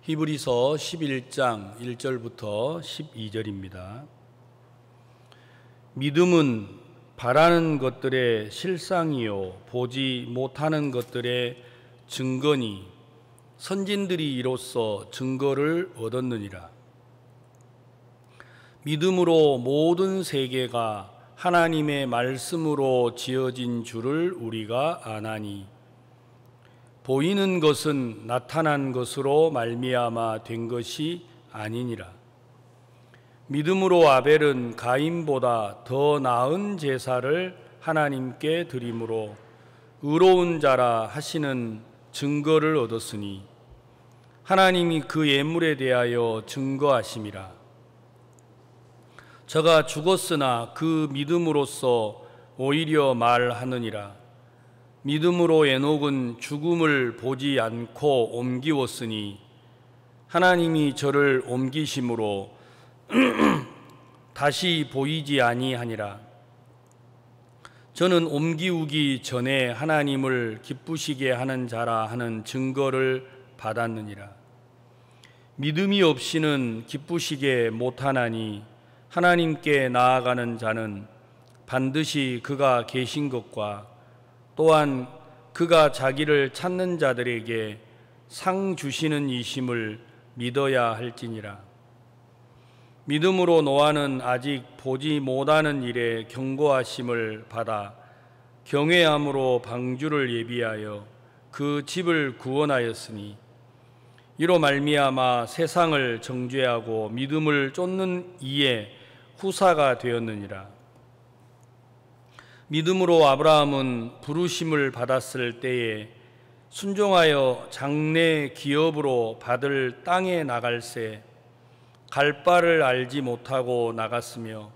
히브리서 11장 1절부터 12절입니다. 믿음은 바라는 것들의 실상이요 보지 못하는 것들의 증거니 선진들이 이로써 증거를 얻었느니라. 믿음으로 모든 세계가 하나님의 말씀으로 지어진 줄을 우리가 아나니 보이는 것은 나타난 것으로 말미암아 된 것이 아니니라. 믿음으로 아벨은 가인보다 더 나은 제사를 하나님께 드림으로 의로운 자라 하시는 증거를 얻었으니 하나님이 그 예물에 대하여 증거하심이라. 저가 죽었으나 그 믿음으로써 오히려 말하느니라. 믿음으로 에녹은 죽음을 보지 않고 옮기웠으니 하나님이 저를 옮기심으로 다시 보이지 아니하니라. 저는 옮기우기 전에 하나님을 기쁘시게 하는 자라 하는 증거를 받았느니라. 믿음이 없이는 기쁘시게 못하나니 하나님께 나아가는 자는 반드시 그가 계신 것과 또한 그가 자기를 찾는 자들에게 상 주시는 이심을 믿어야 할지니라. 믿음으로 노아는 아직 보지 못하는 일에 경고하심을 받아 경외함으로 방주를 예비하여 그 집을 구원하였으니 이로 말미암아 세상을 정죄하고 믿음을 쫓는 이의 후사가 되었느니라. 믿음으로 아브라함은 부르심을 받았을 때에 순종하여 장래 기업으로 받을 땅에 나갈새 갈 바를 알지 못하고 나갔으며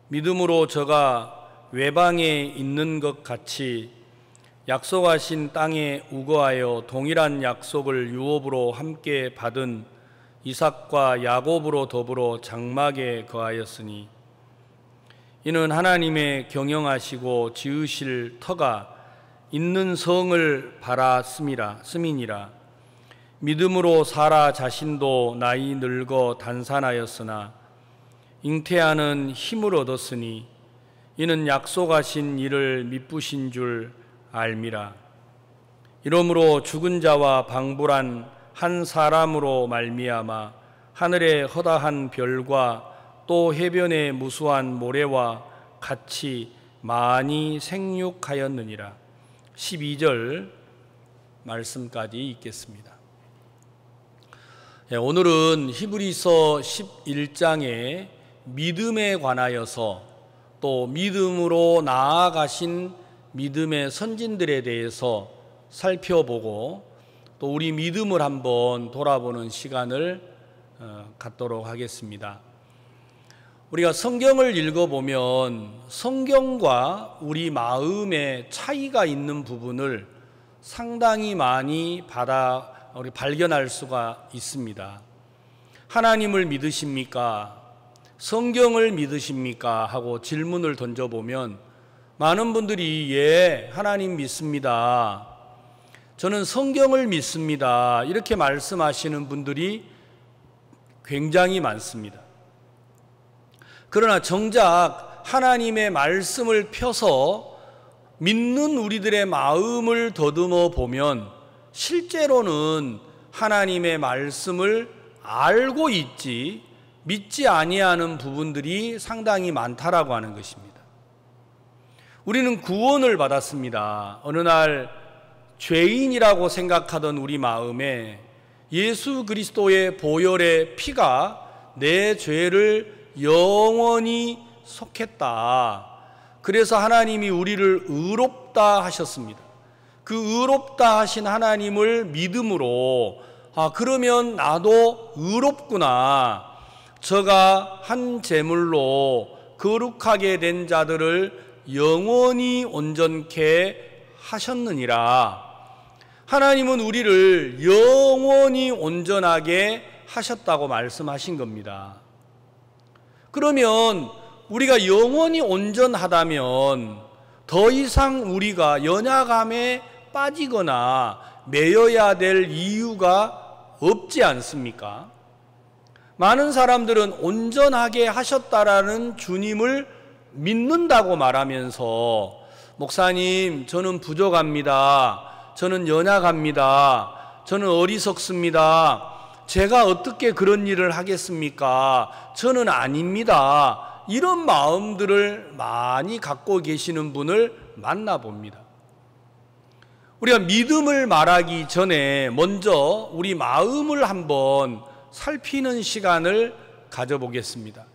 믿음으로 저가 외방에 있는 것 같이 약속하신 땅에 우거하여 동일한 약속을 유업으로 함께 받은 이삭과 야곱으로 더불어 장막에 거하였으니 이는 하나님의 경영하시고 지으실 터가 있는 성을 바랐음이니라. 믿음으로 사라 자신도 나이 늙어 단산하였으나 잉태하는 힘을 얻었으니 이는 약속하신 이를 미쁘신 줄 알미라. 이러므로 죽은 자와 방불한 한 사람으로 말미암아 하늘의 허다한 별과 또 해변의 무수한 모래와 같이 많이 생육하였느니라. 12절 말씀까지 읽겠습니다. 오늘은 히브리서 11장의 믿음에 관하여서 또 믿음으로 나아가신 믿음의 선진들에 대해서 살펴보고 또 우리 믿음을 한번 돌아보는 시간을 갖도록 하겠습니다. 우리가 성경을 읽어보면 성경과 우리 마음의 차이가 있는 부분을 상당히 많이 우리 발견할 수가 있습니다. 하나님을 믿으십니까? 성경을 믿으십니까? 하고 질문을 던져보면 많은 분들이 예, 하나님 믿습니다. 저는 성경을 믿습니다. 이렇게 말씀하시는 분들이 굉장히 많습니다. 그러나 정작 하나님의 말씀을 펴서 믿는 우리들의 마음을 더듬어 보면 실제로는 하나님의 말씀을 알고 있지 믿지 아니하는 부분들이 상당히 많다라고 하는 것입니다. 우리는 구원을 받았습니다. 어느 날 죄인이라고 생각하던 우리 마음에 예수 그리스도의 보혈의 피가 내 죄를 영원히 속했다. 그래서 하나님이 우리를 의롭다 하셨습니다. 그 의롭다 하신 하나님을 믿음으로 그러면 나도 의롭구나. 저가 한 제물로 거룩하게 된 자들을 영원히 온전케 하셨느니라. 하나님은 우리를 영원히 온전하게 하셨다고 말씀하신 겁니다. 그러면 우리가 영원히 온전하다면 더 이상 우리가 연약함에 빠지거나 매여야 될 이유가 없지 않습니까? 많은 사람들은 온전하게 하셨다라는 주님을 믿는다고 말하면서 목사님, 저는 부족합니다. 저는 연약합니다. 저는 어리석습니다. 제가 어떻게 그런 일을 하겠습니까? 저는 아닙니다. 이런 마음들을 많이 갖고 계시는 분을 만나봅니다. 우리가 믿음을 말하기 전에 먼저 우리 마음을 한번 살피는 시간을 가져보겠습니다.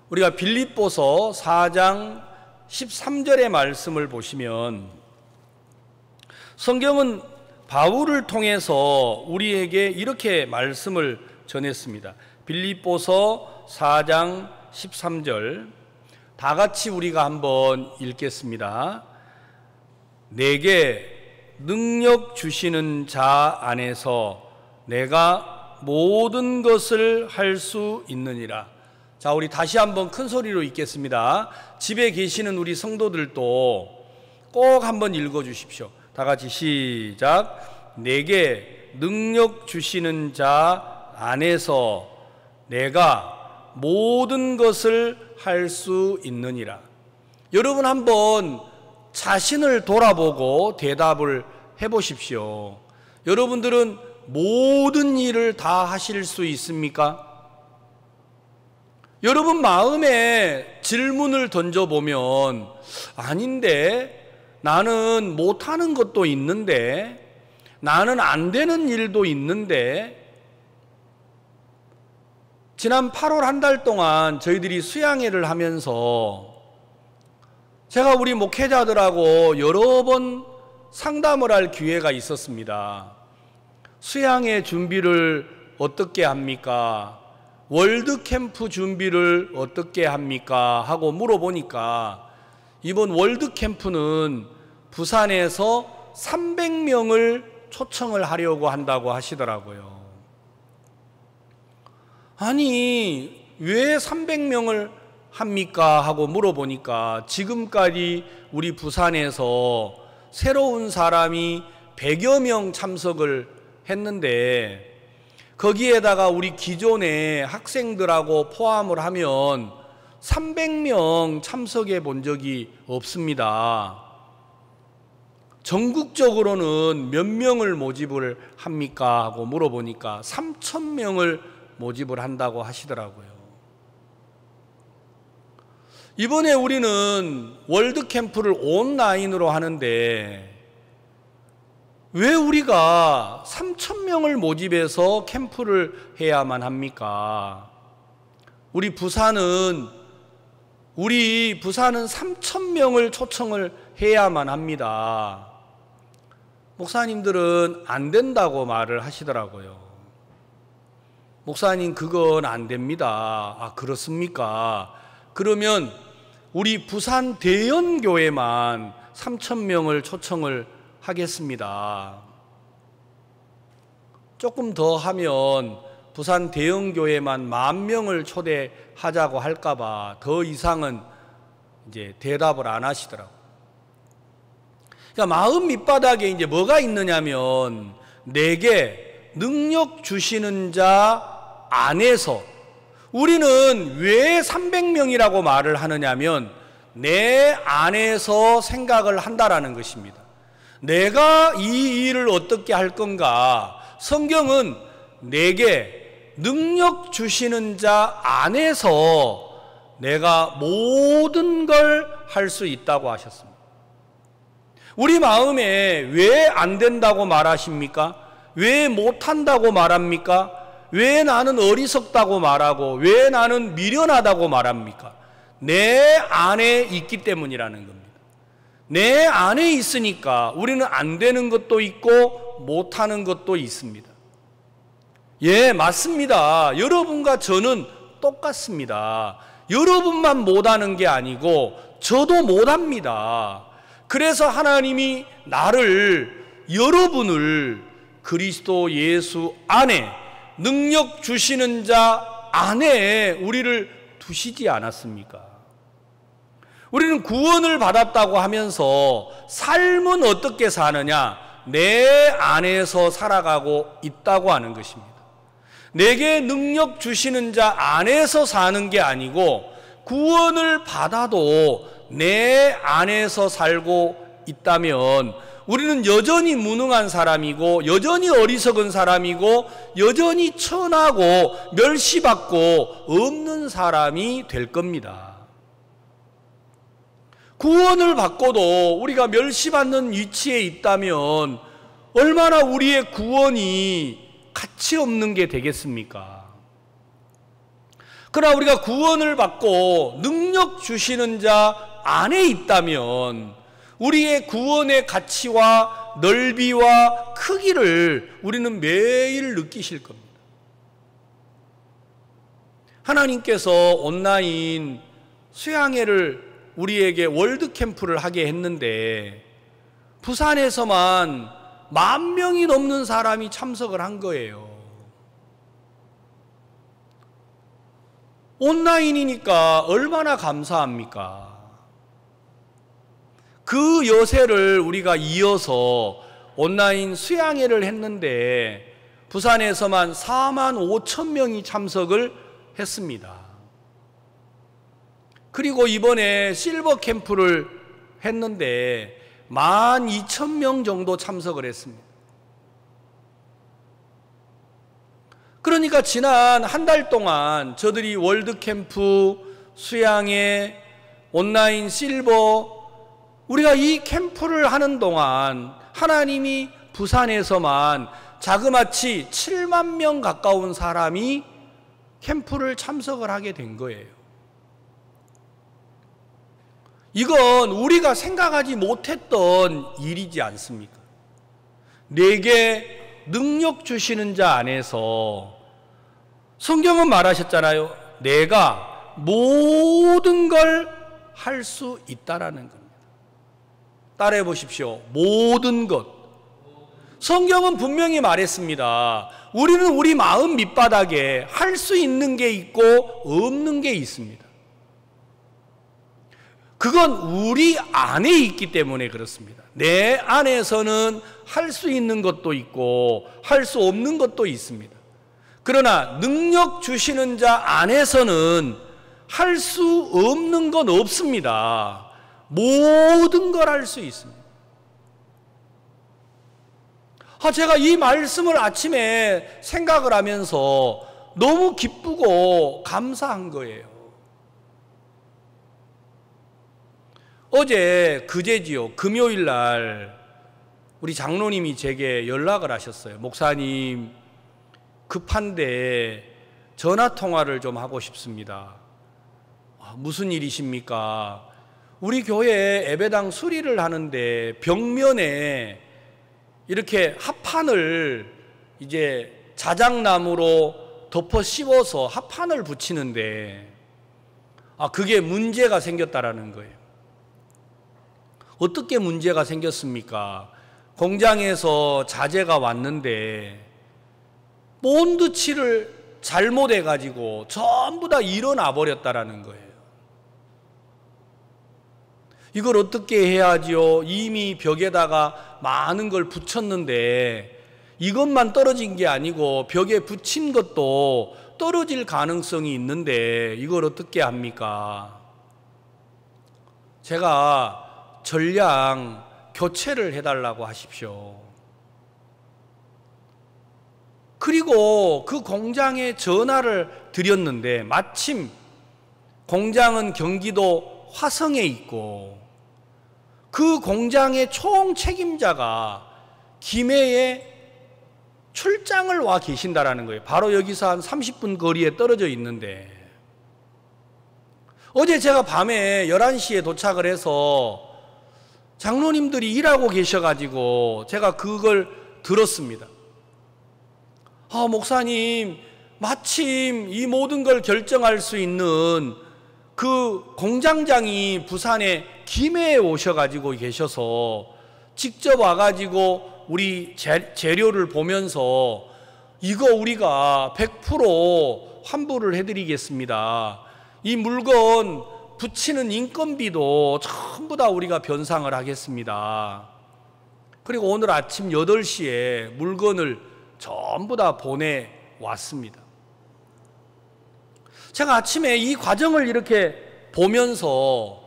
우리가 빌립보서 4장 13절의 말씀을 보시면 성경은 바울을 통해서 우리에게 이렇게 말씀을 전했습니다. 빌립보서 4장 13절 다 같이 우리가 한번 읽겠습니다. 내게 능력 주시는 자 안에서 내가 모든 것을 할 수 있느니라. 자, 우리 다시 한번 큰 소리로 읽겠습니다. 집에 계시는 우리 성도들도 꼭 한번 읽어 주십시오. 다 같이 시작. 내게 능력 주시는 자 안에서 내가 모든 것을 할 수 있느니라. 여러분 한번 자신을 돌아보고 대답을 해보십시오. 여러분들은 모든 일을 다 하실 수 있습니까? 여러분 마음에 질문을 던져보면 아닌데, 나는 못하는 것도 있는데, 나는 안 되는 일도 있는데. 지난 8월 한 달 동안 저희들이 수양회를 하면서 제가 우리 목회자들하고 여러 번 상담을 할 기회가 있었습니다. 수양회 준비를 어떻게 합니까? 월드캠프 준비를 어떻게 합니까? 하고 물어보니까 이번 월드캠프는 부산에서 300명을 초청을 하려고 한다고 하시더라고요. 아니, 왜 300명을 합니까? 하고 물어보니까 지금까지 우리 부산에서 새로운 사람이 100여 명 참석을 했는데 거기에다가 우리 기존의 학생들하고 포함을 하면 300명 참석해 본 적이 없습니다. 전국적으로는 몇 명을 모집을 합니까? 하고 물어보니까 3,000명을 모집을 한다고 하시더라고요. 이번에 우리는 월드캠프를 온라인으로 하는데 왜 우리가 3,000명을 모집해서 캠프를 해야만 합니까? 우리 부산은 3,000명을 초청을 해야만 합니다. 목사님들은 안 된다고 말을 하시더라고요. 목사님, 그건 안 됩니다. 아, 그렇습니까? 그러면 우리 부산 대연교회만 3,000명을 초청을 하겠습니다. 조금 더 하면 부산 대연교회만 10,000명을 초대하자고 할까봐 더 이상은 이제 대답을 안 하시더라고요. 그러니까 마음 밑바닥에 이제 뭐가 있느냐면 내게 능력 주시는 자 안에서, 우리는 왜 300명이라고 말을 하느냐면 내 안에서 생각을 한다라는 것입니다. 내가 이 일을 어떻게 할 건가? 성경은 내게 능력 주시는 자 안에서 내가 모든 걸 할 수 있다고 하셨습니다. 우리 마음에 왜 안 된다고 말하십니까? 왜 못한다고 말합니까? 왜 나는 어리석다고 말하고 왜 나는 미련하다고 말합니까? 내 안에 있기 때문이라는 겁니다. 내 안에 있으니까 우리는 안 되는 것도 있고 못하는 것도 있습니다. 예, 맞습니다. 여러분과 저는 똑같습니다. 여러분만 못하는 게 아니고 저도 못합니다. 그래서 하나님이 여러분을 그리스도 예수 안에, 능력 주시는 자 안에 우리를 두시지 않았습니까? 우리는 구원을 받았다고 하면서 삶은 어떻게 사느냐? 내 안에서 살아가고 있다고 하는 것입니다. 내게 능력 주시는 자 안에서 사는 게 아니고 구원을 받아도 내 안에서 살고 있다면 우리는 여전히 무능한 사람이고 여전히 어리석은 사람이고 여전히 천하고 멸시받고 없는 사람이 될 겁니다. 구원을 받고도 우리가 멸시받는 위치에 있다면 얼마나 우리의 구원이 가치 없는 게 되겠습니까? 그러나 우리가 구원을 받고 능력 주시는 자 안에 있다면 우리의 구원의 가치와 넓이와 크기를 우리는 매일 느끼실 겁니다. 하나님께서 온라인 수양회를 우리에게 월드캠프를 하게 했는데 부산에서만 10,000명이 넘는 사람이 참석을 한 거예요. 온라인이니까 얼마나 감사합니까? 그 여세를 우리가 이어서 온라인 수양회를 했는데 부산에서만 45,000명이 참석을 했습니다. 그리고 이번에 실버 캠프를 했는데 12,000명 정도 참석을 했습니다. 그러니까 지난 한 달 동안 저들이 월드캠프, 수양회, 온라인 실버 우리가 이 캠프를 하는 동안 하나님이 부산에서만 자그마치 7만 명 가까운 사람이 캠프를 참석을 하게 된 거예요. 이건 우리가 생각하지 못했던 일이지 않습니까? 내게 능력 주시는 자 안에서 성경은 말하셨잖아요. 내가 모든 걸 할 수 있다라는 겁니다. 따라해 보십시오. 모든 것. 성경은 분명히 말했습니다. 우리는 우리 마음 밑바닥에 할 수 있는 게 있고 없는 게 있습니다. 그건 우리 안에 있기 때문에 그렇습니다. 내 안에서는 할 수 있는 것도 있고 할 수 없는 것도 있습니다. 그러나 능력 주시는 자 안에서는 할 수 없는 건 없습니다. 모든 걸 할 수 있습니다. 제가 이 말씀을 아침에 생각을 하면서 너무 기쁘고 감사한 거예요. 그제지요. 금요일 날 우리 장로님이 제게 연락을 하셨어요. 목사님, 급한데 전화 통화를 좀 하고 싶습니다. 무슨 일이십니까? 우리 교회에 예배당 수리를 하는데 벽면에 이렇게 합판을 이제 자작나무로 덮어 씌워서 합판을 붙이는데 그게 문제가 생겼다라는 거예요. 어떻게 문제가 생겼습니까? 공장에서 자재가 왔는데 본드 칠을 잘못해가지고 전부 다 일어나 버렸다라는 거예요. 이걸 어떻게 해야지요? 이미 벽에다가 많은 걸 붙였는데 이것만 떨어진 게 아니고 벽에 붙인 것도 떨어질 가능성이 있는데 이걸 어떻게 합니까? 제가 전량 교체를 해달라고 하십시오. 그리고 그 공장에 전화를 드렸는데 마침 공장은 경기도 화성에 있고 그 공장의 총 책임자가 김해에 출장을 와 계신다라는 거예요. 바로 여기서 한 30분 거리에 떨어져 있는데 어제 제가 밤에 11시에 도착을 해서 장로님들이 일하고 계셔가지고 제가 그걸 들었습니다. 목사님, 마침 이 모든 걸 결정할 수 있는 그 공장장이 부산에 김해에 오셔가지고 계셔서 직접 와가지고 우리 재료를 보면서 이거 우리가 100% 환불을 해드리겠습니다. 이 물건 붙이는 인건비도 전부 다 우리가 변상을 하겠습니다. 그리고 오늘 아침 8시에 물건을 전부 다 보내왔습니다. 제가 아침에 이 과정을 이렇게 보면서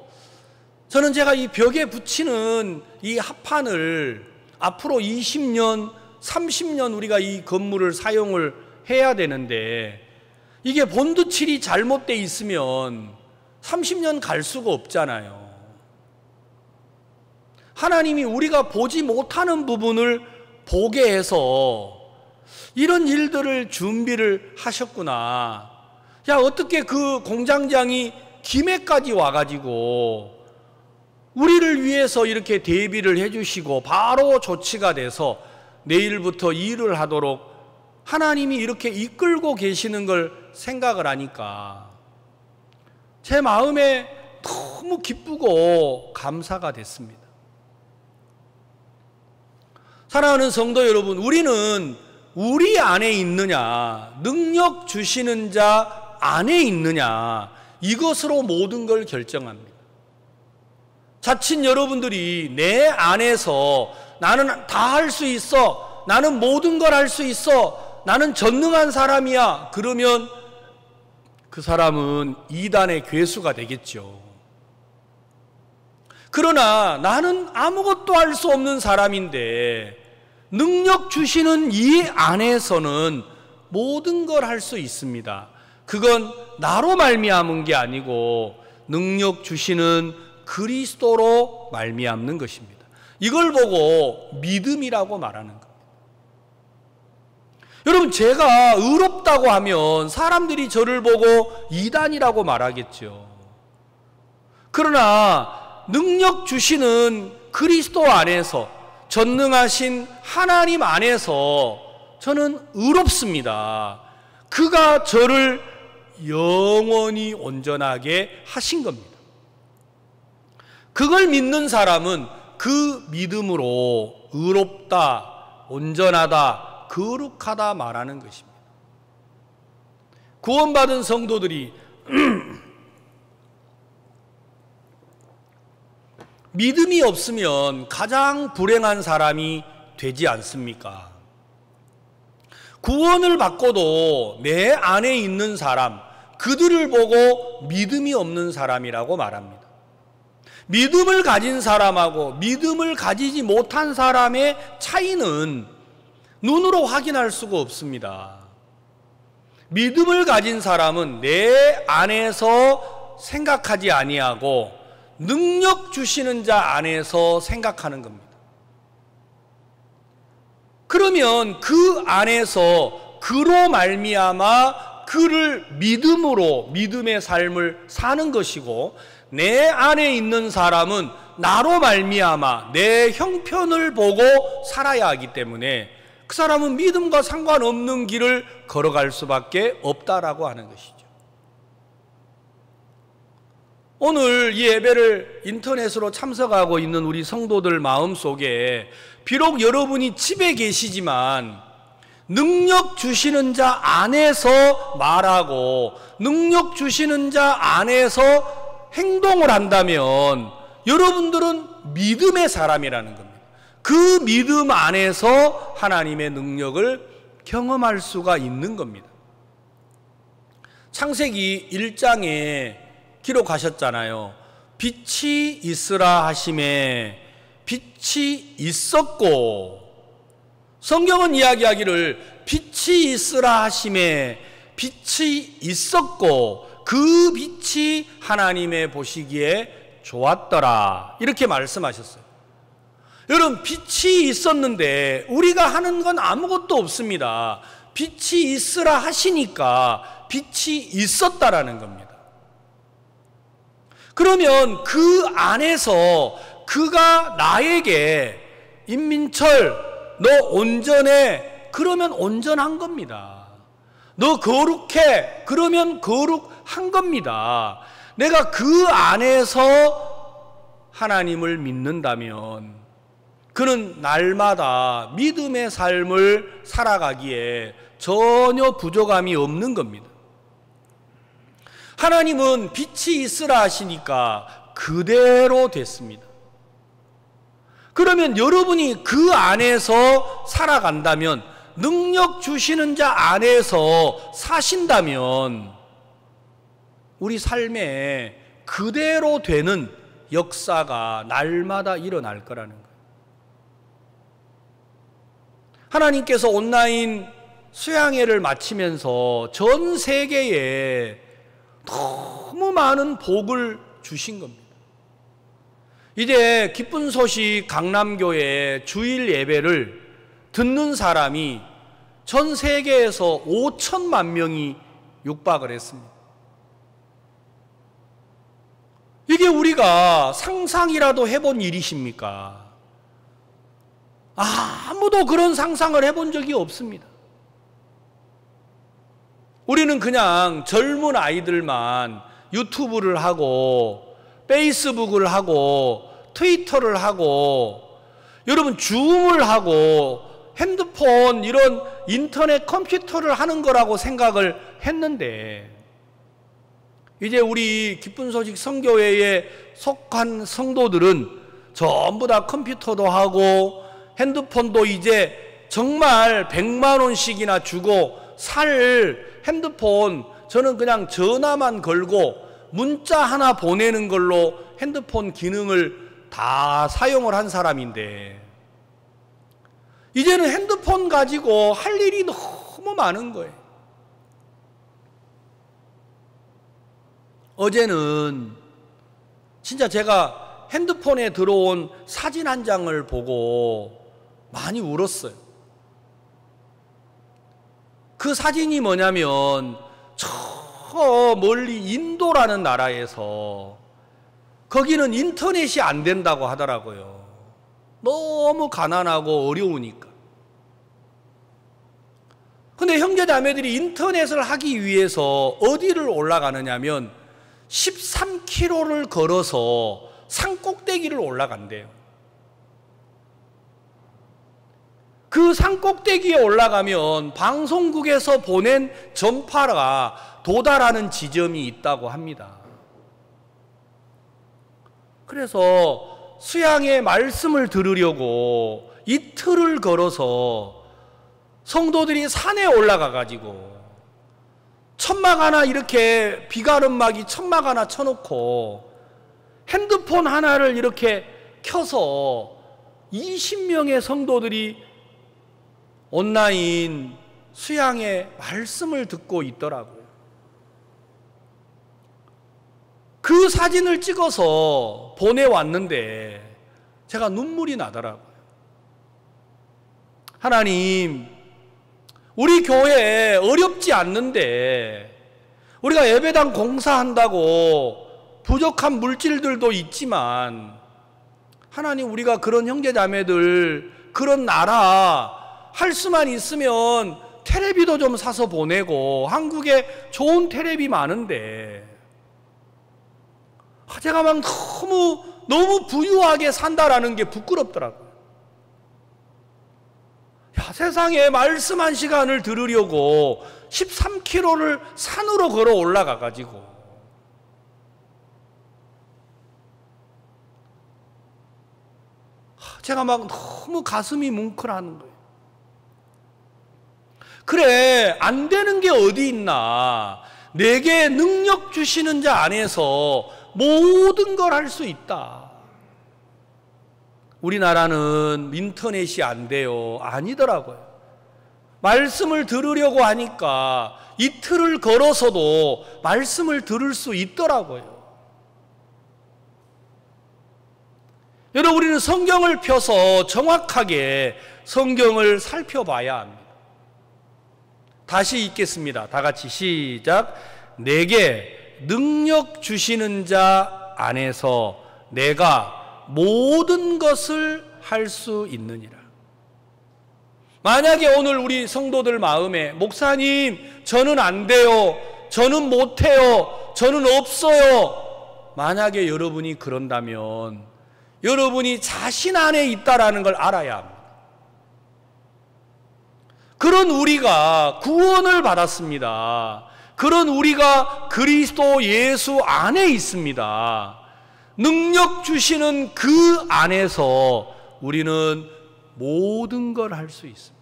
저는 제가 이 벽에 붙이는 이 합판을 앞으로 20년, 30년 우리가 이 건물을 사용을 해야 되는데 이게 본드칠이 잘못되어 있으면 30년 갈 수가 없잖아요. 하나님이 우리가 보지 못하는 부분을 보게 해서 이런 일들을 준비를 하셨구나. 야, 어떻게 그 공장장이 김해까지 와가지고 우리를 위해서 이렇게 대비를 해주시고 바로 조치가 돼서 내일부터 일을 하도록 하나님이 이렇게 이끌고 계시는 걸 생각을 하니까 제 마음에 너무 기쁘고 감사가 됐습니다. 사랑하는 성도 여러분, 우리는 우리 안에 있느냐, 능력 주시는 자 안에 있느냐, 이것으로 모든 걸 결정합니다. 자칫 여러분들이 내 안에서 나는 다 할 수 있어, 나는 모든 걸 할 수 있어, 나는 전능한 사람이야, 그러면 그 사람은 이단의 괴수가 되겠죠. 그러나 나는 아무것도 할 수 없는 사람인데 능력 주시는 이 안에서는 모든 걸 할 수 있습니다. 그건 나로 말미암은 게 아니고 능력 주시는 그리스도로 말미암는 것입니다. 이걸 보고 믿음이라고 말하는 겁니다. 여러분, 제가 의롭다고 하면 사람들이 저를 보고 이단이라고 말하겠죠. 그러나 능력 주시는 그리스도 안에서, 전능하신 하나님 안에서 저는 의롭습니다. 그가 저를 영원히 온전하게 하신 겁니다. 그걸 믿는 사람은 그 믿음으로 의롭다, 온전하다, 거룩하다 말하는 것입니다. 구원받은 성도들이 믿음이 없으면 가장 불행한 사람이 되지 않습니까? 구원을 받고도 내 안에 있는 사람, 그들을 보고 믿음이 없는 사람이라고 말합니다. 믿음을 가진 사람하고 믿음을 가지지 못한 사람의 차이는 눈으로 확인할 수가 없습니다. 믿음을 가진 사람은 내 안에서 생각하지 아니하고 능력 주시는 자 안에서 생각하는 겁니다. 그러면 그 안에서 그로 말미암아 그를 믿음으로 믿음의 삶을 사는 것이고, 내 안에 있는 사람은 나로 말미암아 내 형편을 보고 살아야 하기 때문에 그 사람은 믿음과 상관없는 길을 걸어갈 수밖에 없다라고 하는 것이죠. 오늘 이 예배를 인터넷으로 참석하고 있는 우리 성도들 마음속에 비록 여러분이 집에 계시지만 능력 주시는 자 안에서 말하고 능력 주시는 자 안에서 행동을 한다면 여러분들은 믿음의 사람이라는 겁니다. 그 믿음 안에서 하나님의 능력을 경험할 수가 있는 겁니다. 창세기 1장에 기록하셨잖아요. 빛이 있으라 하심에 빛이 있었고, 성경은 이야기하기를 빛이 있으라 하심에 빛이 있었고 그 빛이 하나님의 보시기에 좋았더라, 이렇게 말씀하셨어요. 여러분, 빛이 있었는데 우리가 하는 건 아무것도 없습니다. 빛이 있으라 하시니까 빛이 있었다라는 겁니다. 그러면 그 안에서 그가 나에게 임민철 너 온전해, 그러면 온전한 겁니다. 너 거룩해, 그러면 거룩한 겁니다. 내가 그 안에서 하나님을 믿는다면 그는 날마다 믿음의 삶을 살아가기에 전혀 부족함이 없는 겁니다. 하나님은 빛이 있으라 하시니까 그대로 됐습니다. 그러면 여러분이 그 안에서 살아간다면, 능력 주시는 자 안에서 사신다면 우리 삶에 그대로 되는 역사가 날마다 일어날 거라는 거예요. 하나님께서 온라인 수양회를 마치면서 전 세계에 너무 많은 복을 주신 겁니다. 이제 기쁜 소식 강남교회 주일 예배를 듣는 사람이 전 세계에서 5천만 명이 육박을 했습니다. 이게 우리가 상상이라도 해본 일이십니까? 아무도 그런 상상을 해본 적이 없습니다. 우리는 그냥 젊은 아이들만 유튜브를 하고 페이스북을 하고 트위터를 하고 여러분 줌을 하고 핸드폰 이런 인터넷 컴퓨터를 하는 거라고 생각을 했는데 이제 우리 기쁜 소식 성교회에 속한 성도들은 전부 다 컴퓨터도 하고 핸드폰도 이제 정말 100만 원씩이나 주고 살 핸드폰 저는 그냥 전화만 걸고 문자 하나 보내는 걸로 핸드폰 기능을 다 사용을 한 사람인데 이제는 핸드폰 가지고 할 일이 너무 많은 거예요. 어제는 진짜 제가 핸드폰에 들어온 사진 한 장을 보고 많이 울었어요. 그 사진이 뭐냐면 저 멀리 인도라는 나라에서 거기는 인터넷이 안 된다고 하더라고요. 너무 가난하고 어려우니까. 근데 형제자매들이 인터넷을 하기 위해서 어디를 올라가느냐면 13km를 걸어서 산꼭대기를 올라간대요. 그 산꼭대기에 올라가면 방송국에서 보낸 전파가 도달하는 지점이 있다고 합니다. 그래서 수양의 말씀을 들으려고 이틀을 걸어서 성도들이 산에 올라가 가지고 천막 하나 이렇게 비가름막이 천막 하나 쳐놓고 핸드폰 하나를 이렇게 켜서 20명의 성도들이 온라인 수양의 말씀을 듣고 있더라고요. 그 사진을 찍어서 보내왔는데 제가 눈물이 나더라고요. 하나님, 우리 교회 어렵지 않는데 우리가 예배당 공사한다고 부족한 물질들도 있지만 하나님, 우리가 그런 형제자매들 그런 나라 할 수만 있으면 테레비도 좀 사서 보내고 한국에 좋은 테레비 많은데 제가 막 너무 부유하게 산다라는 게 부끄럽더라고요. 야, 세상에 말씀 한 시간을 들으려고 13km를 산으로 걸어 올라가 가지고 제가 막 너무 가슴이 뭉클한 거예요. 그래, 안 되는 게 어디 있나. 내게 능력 주시는 자 안에서 모든 걸 할 수 있다. 우리나라는 인터넷이 안 돼요. 아니더라고요. 말씀을 들으려고 하니까 이틀을 걸어서도 말씀을 들을 수 있더라고요. 여러분, 우리는 성경을 펴서 정확하게 성경을 살펴봐야 합니다. 다시 읽겠습니다. 다 같이 시작. 내게 능력 주시는 자 안에서 내가 모든 것을 할 수 있느니라. 만약에 오늘 우리 성도들 마음에 목사님, 저는 안 돼요, 저는 못해요, 저는 없어요, 만약에 여러분이 그런다면 여러분이 자신 안에 있다라는 걸 알아야 합니다. 그런 우리가 구원을 받았습니다. 그런 우리가 그리스도 예수 안에 있습니다. 능력 주시는 그 안에서 우리는 모든 걸 할 수 있습니다.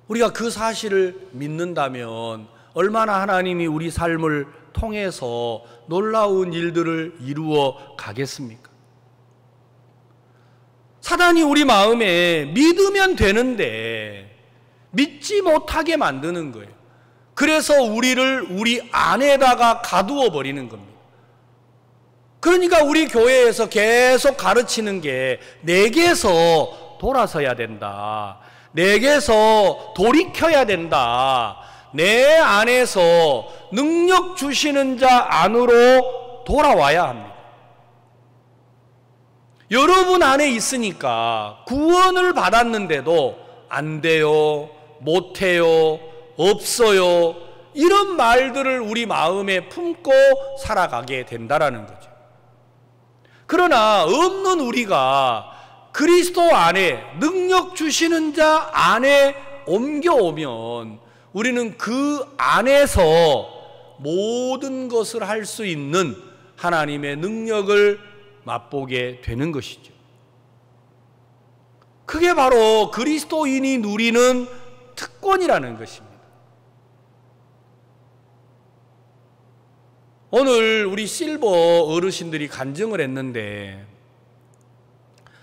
우리가 그 사실을 믿는다면 얼마나 하나님이 우리 삶을 통해서 놀라운 일들을 이루어 가겠습니까? 사단이 우리 마음에 믿으면 되는데 믿지 못하게 만드는 거예요. 그래서 우리를 우리 안에다가 가두어 버리는 겁니다. 그러니까 우리 교회에서 계속 가르치는 게 내게서 돌아서야 된다. 내게서 돌이켜야 된다. 내 안에서 능력 주시는 자 안으로 돌아와야 합니다. 여러분 안에 있으니까 구원을 받았는데도 안 돼요, 못해요, 없어요, 이런 말들을 우리 마음에 품고 살아가게 된다라는 거죠. 그러나 없는 우리가 그리스도 안에 능력 주시는 자 안에 옮겨오면 우리는 그 안에서 모든 것을 할 수 있는 하나님의 능력을 맛보게 되는 것이죠. 그게 바로 그리스도인이 누리는 특권이라는 것입니다. 오늘 우리 실버 어르신들이 간증을 했는데,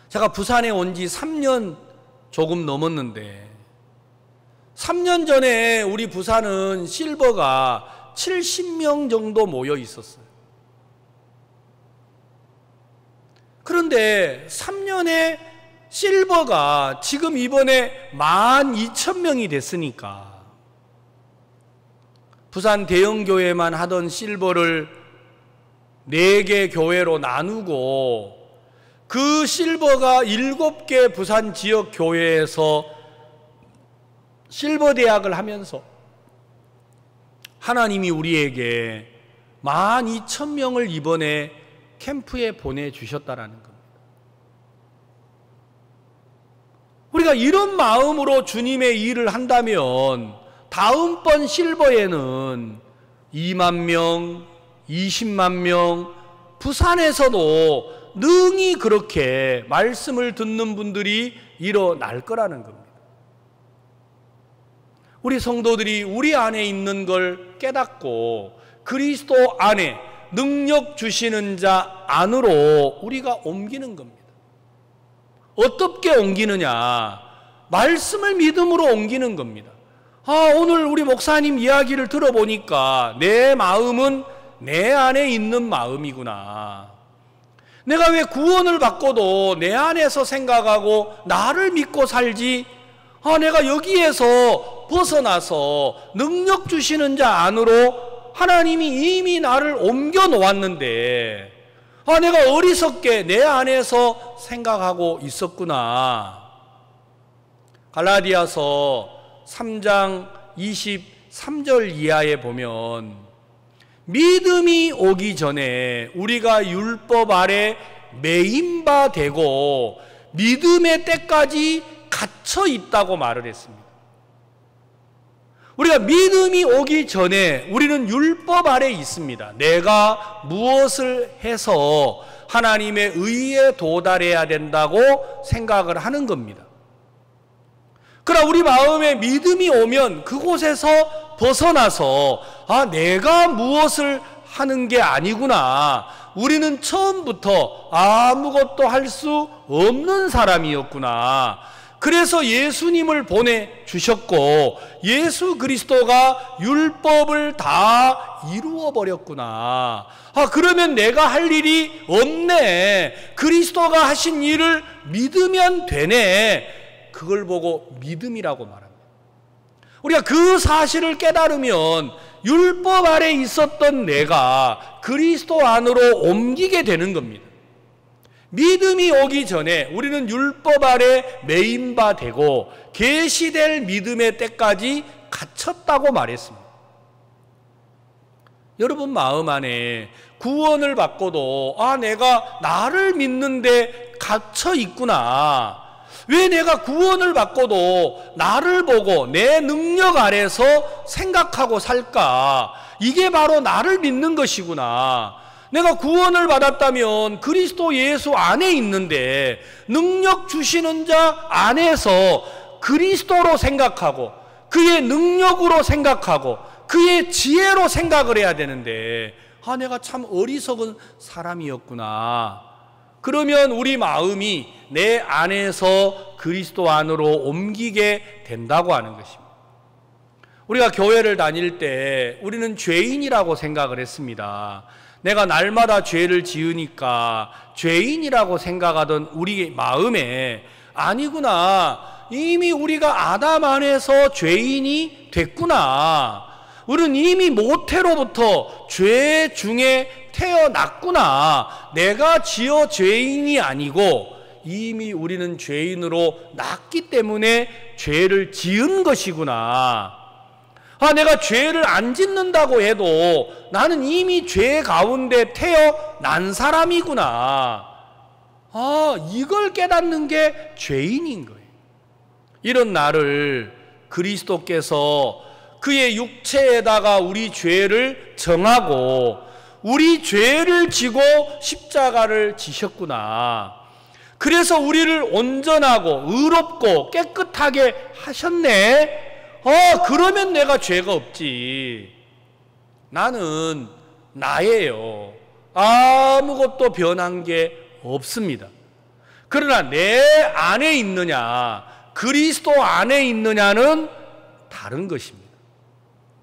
제가 부산에 온 지 3년 조금 넘었는데 3년 전에 우리 부산은 실버가 70명 정도 모여 있었어요. 그런데 3년에 실버가 지금 이번에 12,000명이 됐으니까 부산 대형교회만 하던 실버를 4개 교회로 나누고 그 실버가 7개 부산 지역 교회에서 실버 대학을 하면서 하나님이 우리에게 12,000명을 이번에 캠프에 보내주셨다라는 겁니다. 우리가 이런 마음으로 주님의 일을 한다면 다음번 실버에는 2만 명, 20만 명, 부산에서도 능히 그렇게 말씀을 듣는 분들이 일어날 거라는 겁니다. 우리 성도들이 우리 안에 있는 걸 깨닫고 그리스도 안에 능력 주시는 자 안으로 우리가 옮기는 겁니다. 어떻게 옮기느냐? 말씀을 믿음으로 옮기는 겁니다. 오늘 우리 목사님 이야기를 들어보니까 내 마음은 내 안에 있는 마음이구나. 내가 왜 구원을 받고도 내 안에서 생각하고 나를 믿고 살지? 내가 여기에서 벗어나서 능력 주시는 자 안으로 하나님이 이미 나를 옮겨 놓았는데 내가 어리석게 내 안에서 생각하고 있었구나. 갈라디아서 3장 23절 이하에 보면 믿음이 오기 전에 우리가 율법 아래 매인 바 되고 믿음의 때까지 갇혀 있다고 말을 했습니다. 우리가 믿음이 오기 전에 우리는 율법 아래 있습니다. 내가 무엇을 해서 하나님의 의에 도달해야 된다고 생각을 하는 겁니다. 그러나 우리 마음에 믿음이 오면 그곳에서 벗어나서 내가 무엇을 하는 게 아니구나. 우리는 처음부터 아무것도 할 수 없는 사람이었구나. 그래서 예수님을 보내주셨고 예수 그리스도가 율법을 다 이루어버렸구나. 그러면 내가 할 일이 없네. 그리스도가 하신 일을 믿으면 되네. 그걸 보고 믿음이라고 말합니다. 우리가 그 사실을 깨달으면 율법 아래 있었던 내가 그리스도 안으로 옮기게 되는 겁니다. 믿음이 오기 전에 우리는 율법 아래 매인 바 되고 계시될 믿음의 때까지 갇혔다고 말했습니다. 여러분 마음 안에 구원을 받고도 내가 나를 믿는데 갇혀 있구나. 왜 내가 구원을 받고도 나를 보고 내 능력 아래서 생각하고 살까? 이게 바로 나를 믿는 것이구나. 내가 구원을 받았다면 그리스도 예수 안에 있는데 능력 주시는 자 안에서 그리스도로 생각하고 그의 능력으로 생각하고 그의 지혜로 생각을 해야 되는데, 아, 내가 참 어리석은 사람이었구나. 그러면 우리 마음이 내 안에서 그리스도 안으로 옮기게 된다고 하는 것입니다. 우리가 교회를 다닐 때 우리는 죄인이라고 생각을 했습니다. 내가 날마다 죄를 지으니까 죄인이라고 생각하던 우리 마음에, 아니구나, 이미 우리가 아담 안에서 죄인이 됐구나, 우리는 이미 모태로부터 죄 중에 태어났구나, 내가 지어 죄인이 아니고 이미 우리는 죄인으로 났기 때문에 죄를 지은 것이구나. 아, 내가 죄를 안 짓는다고 해도 나는 이미 죄 가운데 태어난 사람이구나. 아, 이걸 깨닫는 게 죄인인 거예요. 이런 나를 그리스도께서 그의 육체에다가 우리 죄를 정하고 우리 죄를 지고 십자가를 지셨구나. 그래서 우리를 온전하고 의롭고 깨끗하게 하셨네. 그러면 내가 죄가 없지. 나는 나예요. 아무것도 변한 게 없습니다. 그러나 내 안에 있느냐, 그리스도 안에 있느냐는 다른 것입니다.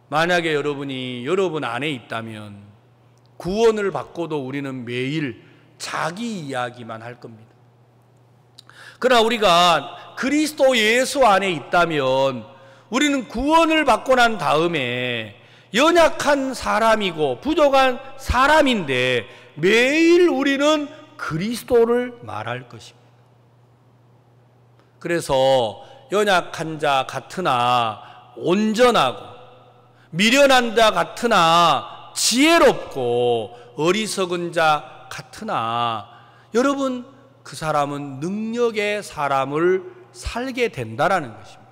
만약에 여러분이 여러분 안에 있다면 구원을 받고도 우리는 매일 자기 이야기만 할 겁니다. 그러나 우리가 그리스도 예수 안에 있다면 우리는 구원을 받고 난 다음에 연약한 사람이고 부족한 사람인데 매일 우리는 그리스도를 말할 것입니다. 그래서 연약한 자 같으나 온전하고 미련한 자 같으나 지혜롭고 어리석은 자 같으나, 여러분, 그 사람은 능력의 사람을 살게 된다라는 것입니다.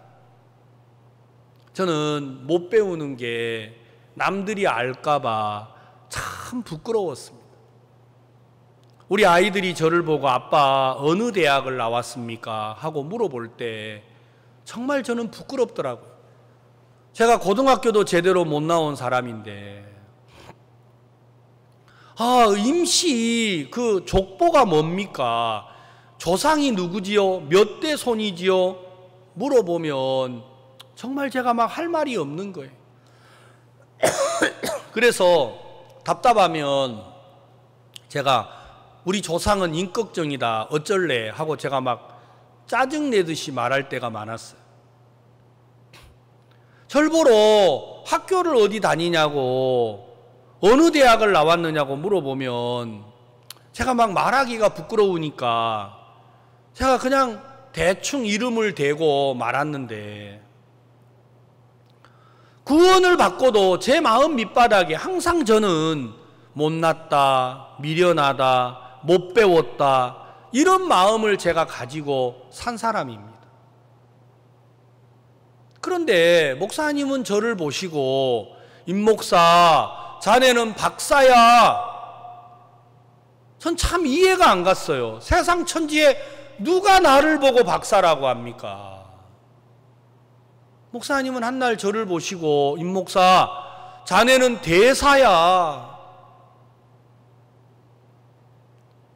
저는 못 배우는 게 남들이 알까봐 참 부끄러웠습니다. 우리 아이들이 저를 보고 아빠 어느 대학을 나왔습니까? 하고 물어볼 때 정말 저는 부끄럽더라고요. 제가 고등학교도 제대로 못 나온 사람인데, 임시 그 족보가 뭡니까? 조상이 누구지요? 몇 대 손이지요? 물어보면 정말 제가 막 할 말이 없는 거예요. 그래서 답답하면 제가 우리 조상은 인격정이다, 어쩔래 하고 제가 막 짜증내듯이 말할 때가 많았어요. 절 보러 학교를 어디 다니냐고, 어느 대학을 나왔느냐고 물어보면 제가 막 말하기가 부끄러우니까 제가 그냥 대충 이름을 대고 말았는데, 구원을 받고도 제 마음 밑바닥에 항상 저는 못났다, 미련하다, 못 배웠다, 이런 마음을 제가 가지고 산 사람입니다. 그런데 목사님은 저를 보시고, 임 목사, 자네는 박사야. 전 참 이해가 안 갔어요. 세상 천지에 누가 나를 보고 박사라고 합니까? 목사님은 한날 저를 보시고, 임 목사, 자네는 대사야.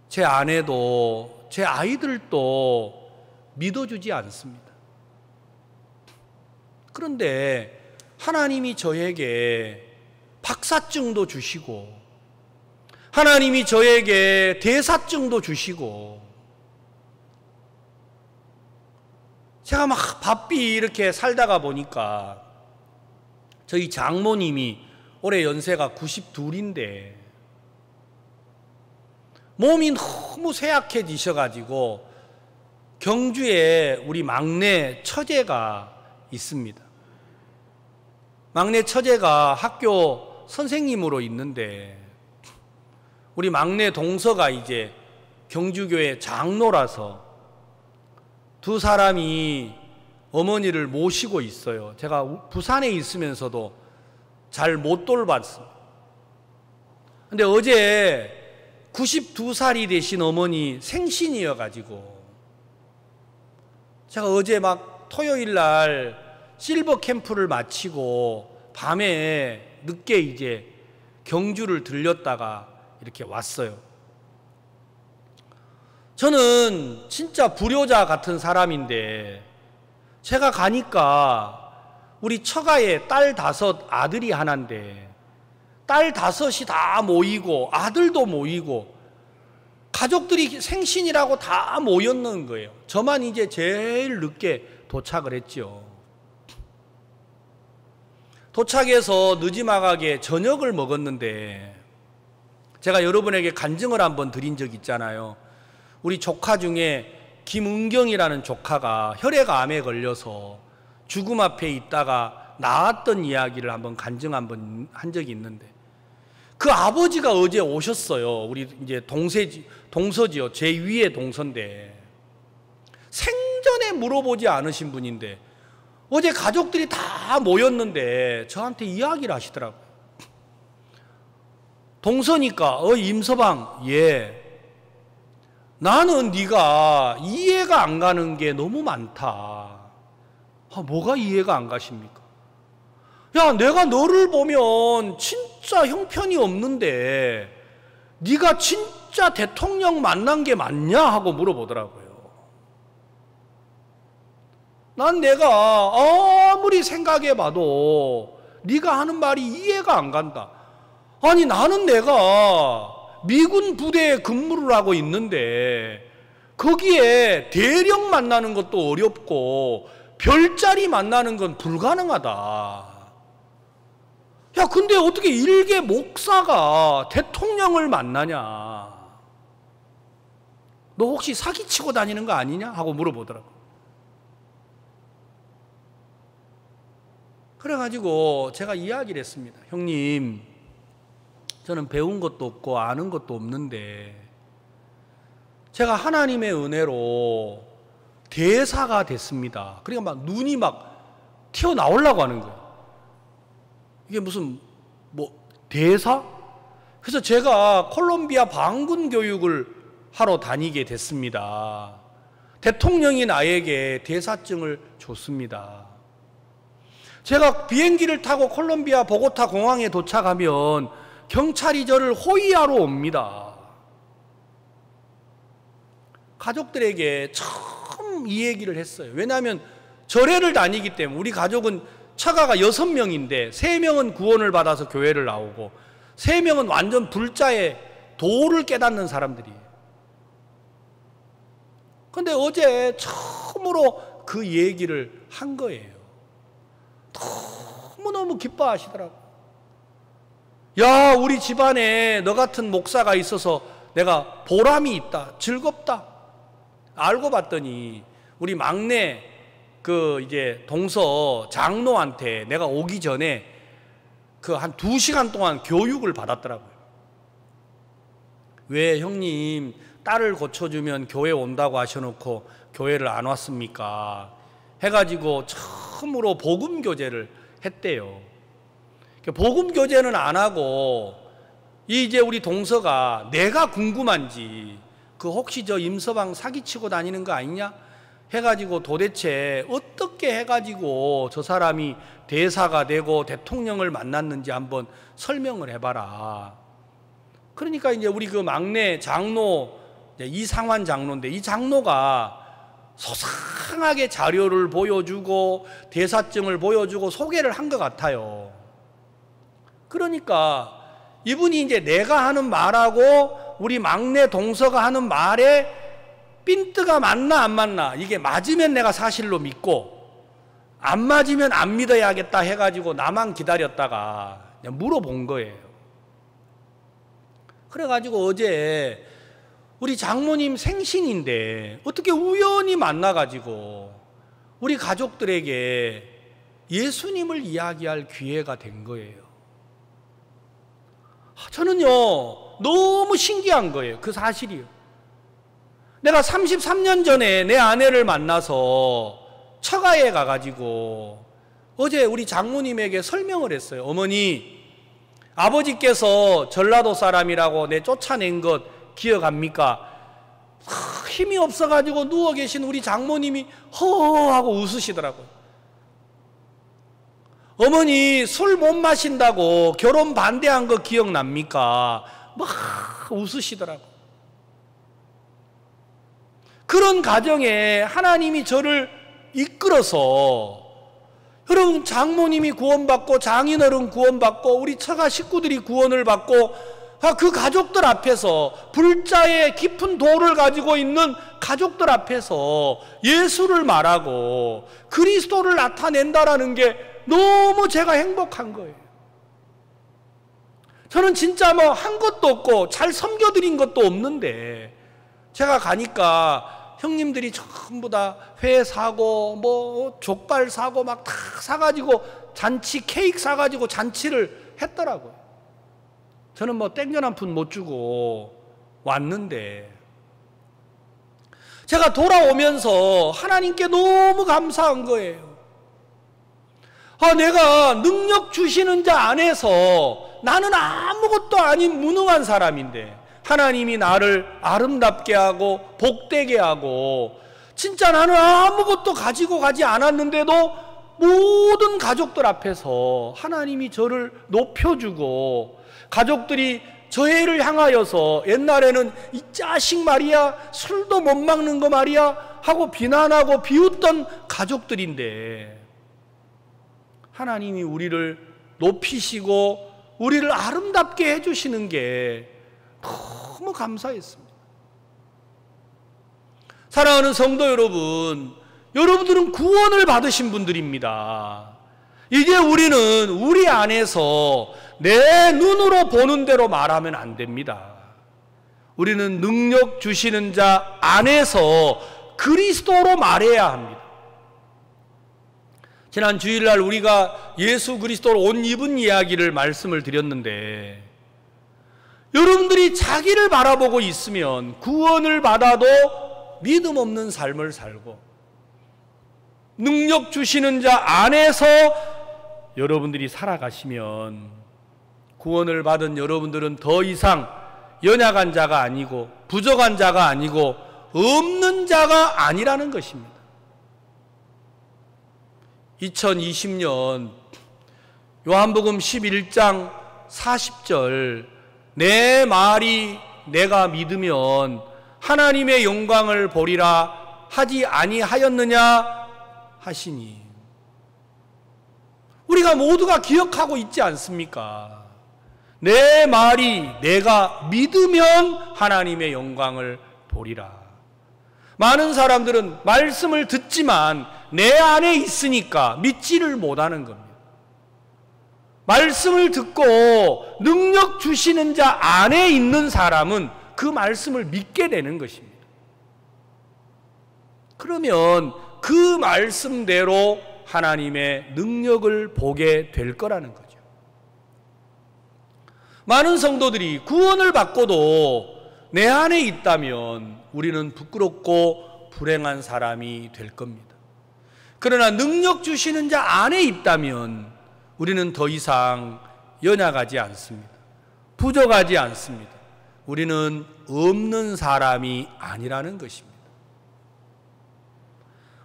제 아내도 제 아이들도 믿어주지 않습니다. 그런데 하나님이 저에게 박사증도 주시고, 하나님이 저에게 대사증도 주시고, 제가 막 바삐 이렇게 살다가 보니까 저희 장모님이 올해 연세가 92인데 몸이 너무 쇠약해지셔가지고 경주에 우리 막내 처제가 있습니다. 막내 처제가 학교 선생님으로 있는데 우리 막내 동서가 이제 경주교회 장로라서 두 사람이 어머니를 모시고 있어요. 제가 부산에 있으면서도 잘 못 돌봤습니다. 근데 어제 92살이 되신 어머니 생신이어가지고 제가 어제 막 토요일 날 실버 캠프를 마치고 밤에 늦게 이제 경주를 들렸다가 이렇게 왔어요. 저는 진짜 불효자 같은 사람인데 제가 가니까 우리 처가에 딸 5, 아들이 하나인데 딸 5이 다 모이고 아들도 모이고 가족들이 생신이라고 다 모였는 거예요. 저만 이제 제일 늦게 도착을 했죠. 도착해서 늦지막하게 저녁을 먹었는데 제가 여러분에게 간증을 한번 드린 적 있잖아요. 우리 조카 중에 김은경이라는 조카가 혈액암에 걸려서 죽음 앞에 있다가 나았던 이야기를 한번 간증 한번 한 적이 있는데 그 아버지가 어제 오셨어요. 우리 이제 동서지요. 제 위의 동서인데 생전에 물어보지 않으신 분인데 어제 가족들이 다 모였는데 저한테 이야기를 하시더라고요. 동서니까 임서방, 예, 나는 네가 이해가 안 가는 게 너무 많다. 뭐가 이해가 안 가십니까? 야, 내가 너를 보면 진짜 형편이 없는데 네가 진짜 대통령 만난 게 맞냐 하고 물어보더라고요. 난 내가 아무리 생각해봐도 네가 하는 말이 이해가 안 간다. 아니, 나는 내가 미군 부대에 근무를 하고 있는데 거기에 대령 만나는 것도 어렵고 별자리 만나는 건 불가능하다. 야, 근데 어떻게 일개 목사가 대통령을 만나냐? 너 혹시 사기치고 다니는 거 아니냐? 하고 물어보더라고. 그래가지고 제가 이야기를 했습니다. 형님, 저는 배운 것도 없고 아는 것도 없는데 제가 하나님의 은혜로 대사가 됐습니다. 그러니까 막 눈이 막 튀어나오려고 하는 거예요. 이게 무슨 대사? 그래서 제가 콜롬비아 반군 교육을 하러 다니게 됐습니다. 대통령이 나에게 대사증을 줬습니다. 제가 비행기를 타고 콜롬비아 보고타 공항에 도착하면 경찰이 저를 호위하러 옵니다. 가족들에게 처음 이 얘기를 했어요. 왜냐하면 절에를 다니기 때문에 우리 가족은 처가가 6명인데 3명은 구원을 받아서 교회를 나오고 3명은 완전 불자의 도를 깨닫는 사람들이에요. 그런데 어제 처음으로 그 얘기를 한 거예요. 너무너무 기뻐하시더라고요. 야, 우리 집안에 너 같은 목사가 있어서 내가 보람이 있다, 즐겁다. 알고 봤더니 우리 막내 이제 동서 장로한테 내가 오기 전에 한 2시간 동안 교육을 받았더라고요. 왜 형님 딸을 고쳐주면 교회 온다고 하셔놓고 교회를 안 왔습니까? 해가지고 처음으로 복음교제를 했대요. 복음교제는 안 하고 이제 우리 동서가 내가 궁금한지 혹시 저 임서방 사기치고 다니는 거 아니냐? 해가지고 도대체 어떻게 해가지고 저 사람이 대사가 되고 대통령을 만났는지 한번 설명을 해봐라. 그러니까 이제 우리 그 막내 장로 이상환 장로인데 이 장로가 소상하게 자료를 보여주고 대사증을 보여주고 소개를 한 것 같아요. 그러니까 이분이 이제 내가 하는 말하고 우리 막내 동서가 하는 말에 핀트가 맞나 안 맞나, 이게 맞으면 내가 사실로 믿고 안 맞으면 안 믿어야겠다 해가지고 나만 기다렸다가 그냥 물어본 거예요. 그래가지고 어제 우리 장모님 생신인데 어떻게 우연히 만나가지고 우리 가족들에게 예수님을 이야기할 기회가 된 거예요. 저는요 너무 신기한 거예요. 그 사실이요. 내가 33년 전에 내 아내를 만나서 처가에 가가지고 어제 우리 장모님에게 설명을 했어요. 어머니, 아버지께서 전라도 사람이라고 내 쫓아낸 것 기억합니까? 힘이 없어가지고 누워 계신 우리 장모님이 허허 하고 웃으시더라고요. 어머니 술 못 마신다고 결혼 반대한 거 기억납니까? 막 웃으시더라고. 그런 가정에 하나님이 저를 이끌어서, 여러분, 장모님이 구원받고 장인어른 구원받고 우리 처가 식구들이 구원을 받고, 그 가족들 앞에서, 불자의 깊은 도를 가지고 있는 가족들 앞에서 예수를 말하고 그리스도를 나타낸다라는 게 너무 제가 행복한 거예요. 저는 진짜 뭐 한 것도 없고 잘 섬겨드린 것도 없는데, 제가 가니까 형님들이 전부 다 회 사고 뭐 족발 사고 막 다 사가지고 잔치 케이크 사가지고 잔치를 했더라고요. 저는 뭐 땡전 한 푼 못 주고 왔는데, 제가 돌아오면서 하나님께 너무 감사한 거예요. 내가 능력 주시는 자 안에서 나는 아무것도 아닌 무능한 사람인데 하나님이 나를 아름답게 하고 복되게 하고, 진짜 나는 아무것도 가지고 가지 않았는데도 모든 가족들 앞에서 하나님이 저를 높여주고, 가족들이 저희를 향하여서 옛날에는 이 자식 말이야 술도 못 먹는 거 말이야 하고 비난하고 비웃던 가족들인데, 하나님이 우리를 높이시고 우리를 아름답게 해주시는 게 너무 감사했습니다. 사랑하는 성도 여러분, 여러분들은 구원을 받으신 분들입니다. 이제 우리는 우리 안에서 내 눈으로 보는 대로 말하면 안 됩니다. 우리는 능력 주시는 자 안에서 그리스도로 말해야 합니다. 지난 주일날 우리가 예수 그리스도로 옷 입은 이야기를 말씀을 드렸는데, 여러분들이 자기를 바라보고 있으면 구원을 받아도 믿음 없는 삶을 살고, 능력 주시는 자 안에서 여러분들이 살아가시면 구원을 받은 여러분들은 더 이상 연약한 자가 아니고 부족한 자가 아니고 없는 자가 아니라는 것입니다. 2020년 요한복음 11장 40절, 내 말이 내가 믿으면 하나님의 영광을 보리라 하지 아니하였느냐 하시니, 우리가 모두가 기억하고 있지 않습니까? 내 말이 내가 믿으면 하나님의 영광을 보리라. 많은 사람들은 말씀을 듣지만 내 안에 있으니까 믿지를 못하는 겁니다. 말씀을 듣고 능력 주시는 자 안에 있는 사람은 그 말씀을 믿게 되는 것입니다. 그러면 그 말씀대로 하나님의 능력을 보게 될 거라는 거죠. 많은 성도들이 구원을 받고도 내 안에 있다면 우리는 부끄럽고 불행한 사람이 될 겁니다. 그러나 능력 주시는 자 안에 있다면 우리는 더 이상 연약하지 않습니다. 부족하지 않습니다. 우리는 없는 사람이 아니라는 것입니다.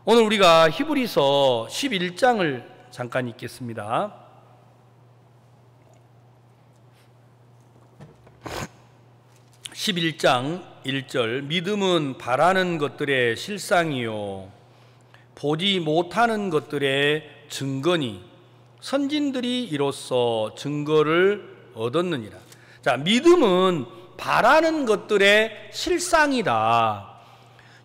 오늘 우리가 히브리서 11장을 잠깐 읽겠습니다. 11장 1절, 믿음은 바라는 것들의 실상이요 보지 못하는 것들의 증거니 선진들이 이로써 증거를 얻었느니라. 자, 믿음은 바라는 것들의 실상이다.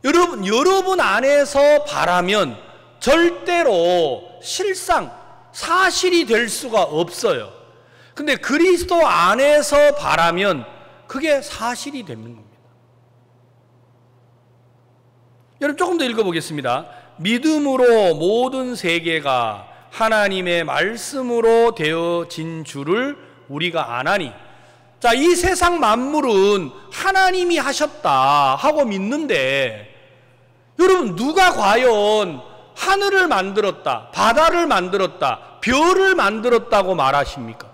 여러분 안에서 바라면 절대로 실상, 사실이 될 수가 없어요. 근데 그리스도 안에서 바라면 그게 사실이 되는 겁니다. 여러분 조금 더 읽어보겠습니다. 믿음으로 모든 세계가 하나님의 말씀으로 되어진 줄을 우리가 아나니. 자, 이 세상 만물은 하나님이 하셨다 하고 믿는데, 여러분 누가 과연 하늘을 만들었다, 바다를 만들었다, 별을 만들었다고 말하십니까?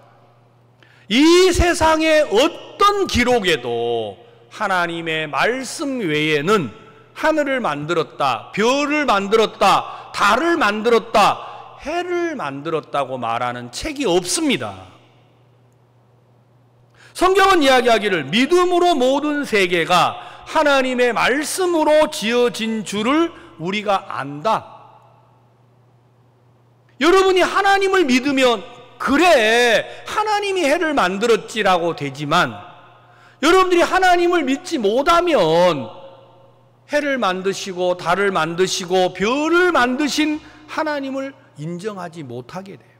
이 세상의 어떤 기록에도 하나님의 말씀 외에는 하늘을 만들었다, 별을 만들었다, 달을 만들었다 해를 만들었다고 말하는 책이 없습니다. 성경은 이야기하기를 믿음으로 모든 세계가 하나님의 말씀으로 지어진 줄을 우리가 안다. 여러분이 하나님을 믿으면 그래 하나님이 해를 만들었지라고 되지만, 여러분들이 하나님을 믿지 못하면 해를 만드시고 달을 만드시고 별을 만드신 하나님을 인정하지 못하게 돼요.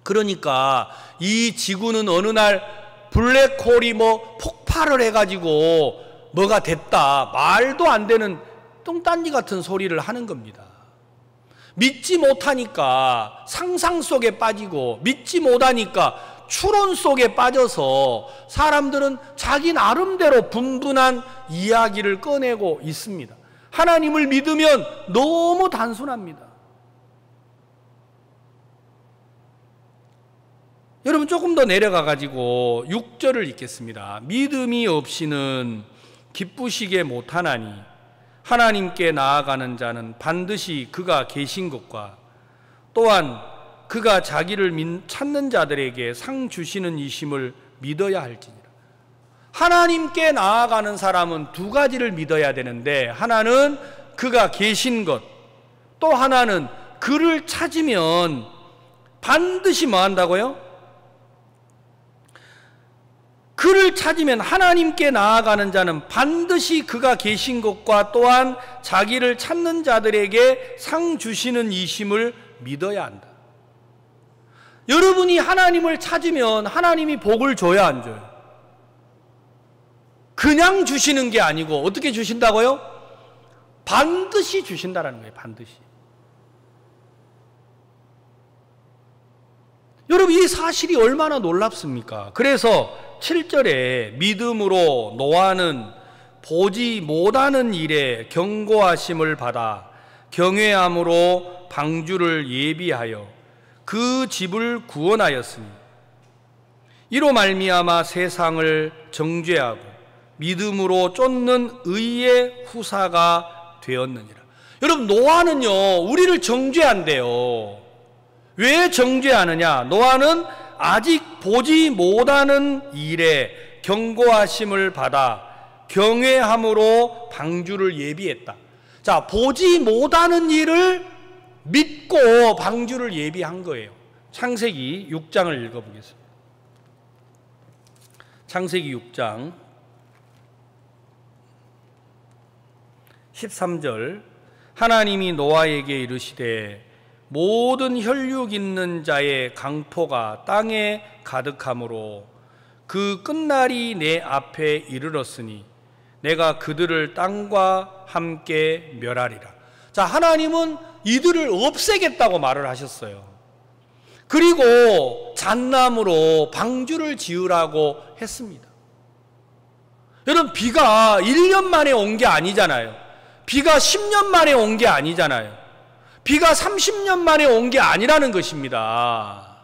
그러니까 이 지구는 어느 날 블랙홀이 폭발을 해가지고 뭐가 됐다, 말도 안 되는 똥딴지 같은 소리를 하는 겁니다. 믿지 못하니까 상상 속에 빠지고, 믿지 못하니까 추론 속에 빠져서 사람들은 자기 나름대로 분분한 이야기를 꺼내고 있습니다. 하나님을 믿으면 너무 단순합니다. 여러분 조금 더 내려가 가지고 6절을 읽겠습니다. 믿음이 없이는 기쁘시게 못하나니 하나님께 나아가는 자는 반드시 그가 계신 것과 또한 그가 자기를 찾는 자들에게 상 주시는 이심을 믿어야 할지니라. 하나님께 나아가는 사람은 두 가지를 믿어야 되는데, 하나는 그가 계신 것, 또 하나는 그를 찾으면 반드시 뭐 한다고요? 그를 찾으면, 하나님께 나아가는 자는 반드시 그가 계신 것과 또한 자기를 찾는 자들에게 상 주시는 이심을 믿어야 한다. 여러분이 하나님을 찾으면 하나님이 복을 줘야 안 줘요? 그냥 주시는 게 아니고 어떻게 주신다고요? 반드시 주신다라는 거예요. 반드시. 여러분 이 사실이 얼마나 놀랍습니까? 그래서 7절에 믿음으로 노아는 보지 못하는 일에 경고하심을 받아 경외함으로 방주를 예비하여 그 집을 구원하였으니 이로 말미암아 세상을 정죄하고 믿음으로 쫓는 의의 후사가 되었느니라. 여러분 노아는요 우리를 정죄한대요. 왜 정죄하느냐? 노아는 아직 보지 못하는 일에 경고하심을 받아 경외함으로 방주를 예비했다. 자, 보지 못하는 일을 믿고 방주를 예비한 거예요. 창세기 6장을 읽어보겠습니다. 창세기 6장 13절. 하나님이 노아에게 이르시되 모든 혈육 있는 자의 강포가 땅에 가득하므로 그 끝날이 내 앞에 이르렀으니 내가 그들을 땅과 함께 멸하리라. 자, 하나님은 이들을 없애겠다고 말을 하셨어요. 그리고 잣나무로 방주를 지으라고 했습니다. 여러분 비가 1년 만에 온 게 아니잖아요. 비가 10년 만에 온 게 아니잖아요. 비가 30년 만에 온 게 아니라는 것입니다.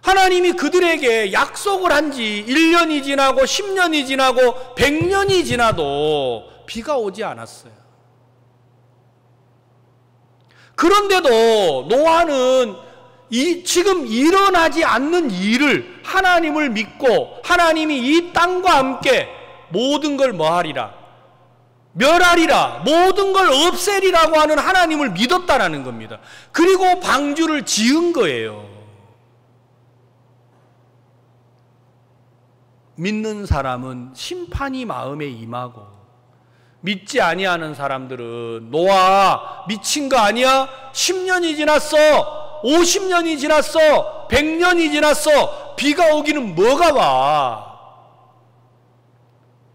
하나님이 그들에게 약속을 한 지 1년이 지나고 10년이 지나고 100년이 지나도 비가 오지 않았어요. 그런데도 노아는 지금 일어나지 않는 일을 하나님을 믿고 하나님이 이 땅과 함께 모든 걸 뭐하리라? 멸하리라, 모든 걸 없애리라고 하는 하나님을 믿었다라는 겁니다. 그리고 방주를 지은 거예요. 믿는 사람은 심판이 마음에 임하고, 믿지 아니하는 사람들은 노아 미친 거 아니야? 10년이 지났어, 50년이 지났어, 100년이 지났어, 비가 오기는 뭐가 와?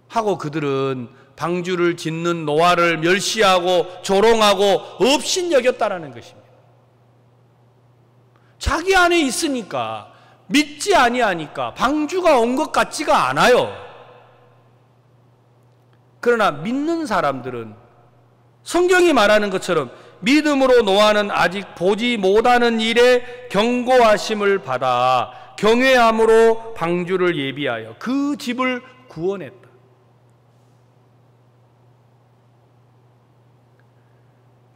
하고 그들은 방주를 짓는 노아를 멸시하고 조롱하고 업신여겼다라는 것입니다. 자기 안에 있으니까, 믿지 아니하니까 방주가 온 것 같지가 않아요. 그러나 믿는 사람들은 성경이 말하는 것처럼 믿음으로 노아는 아직 보지 못하는 일에 경고하심을 받아 경외함으로 방주를 예비하여 그 집을 구원했다.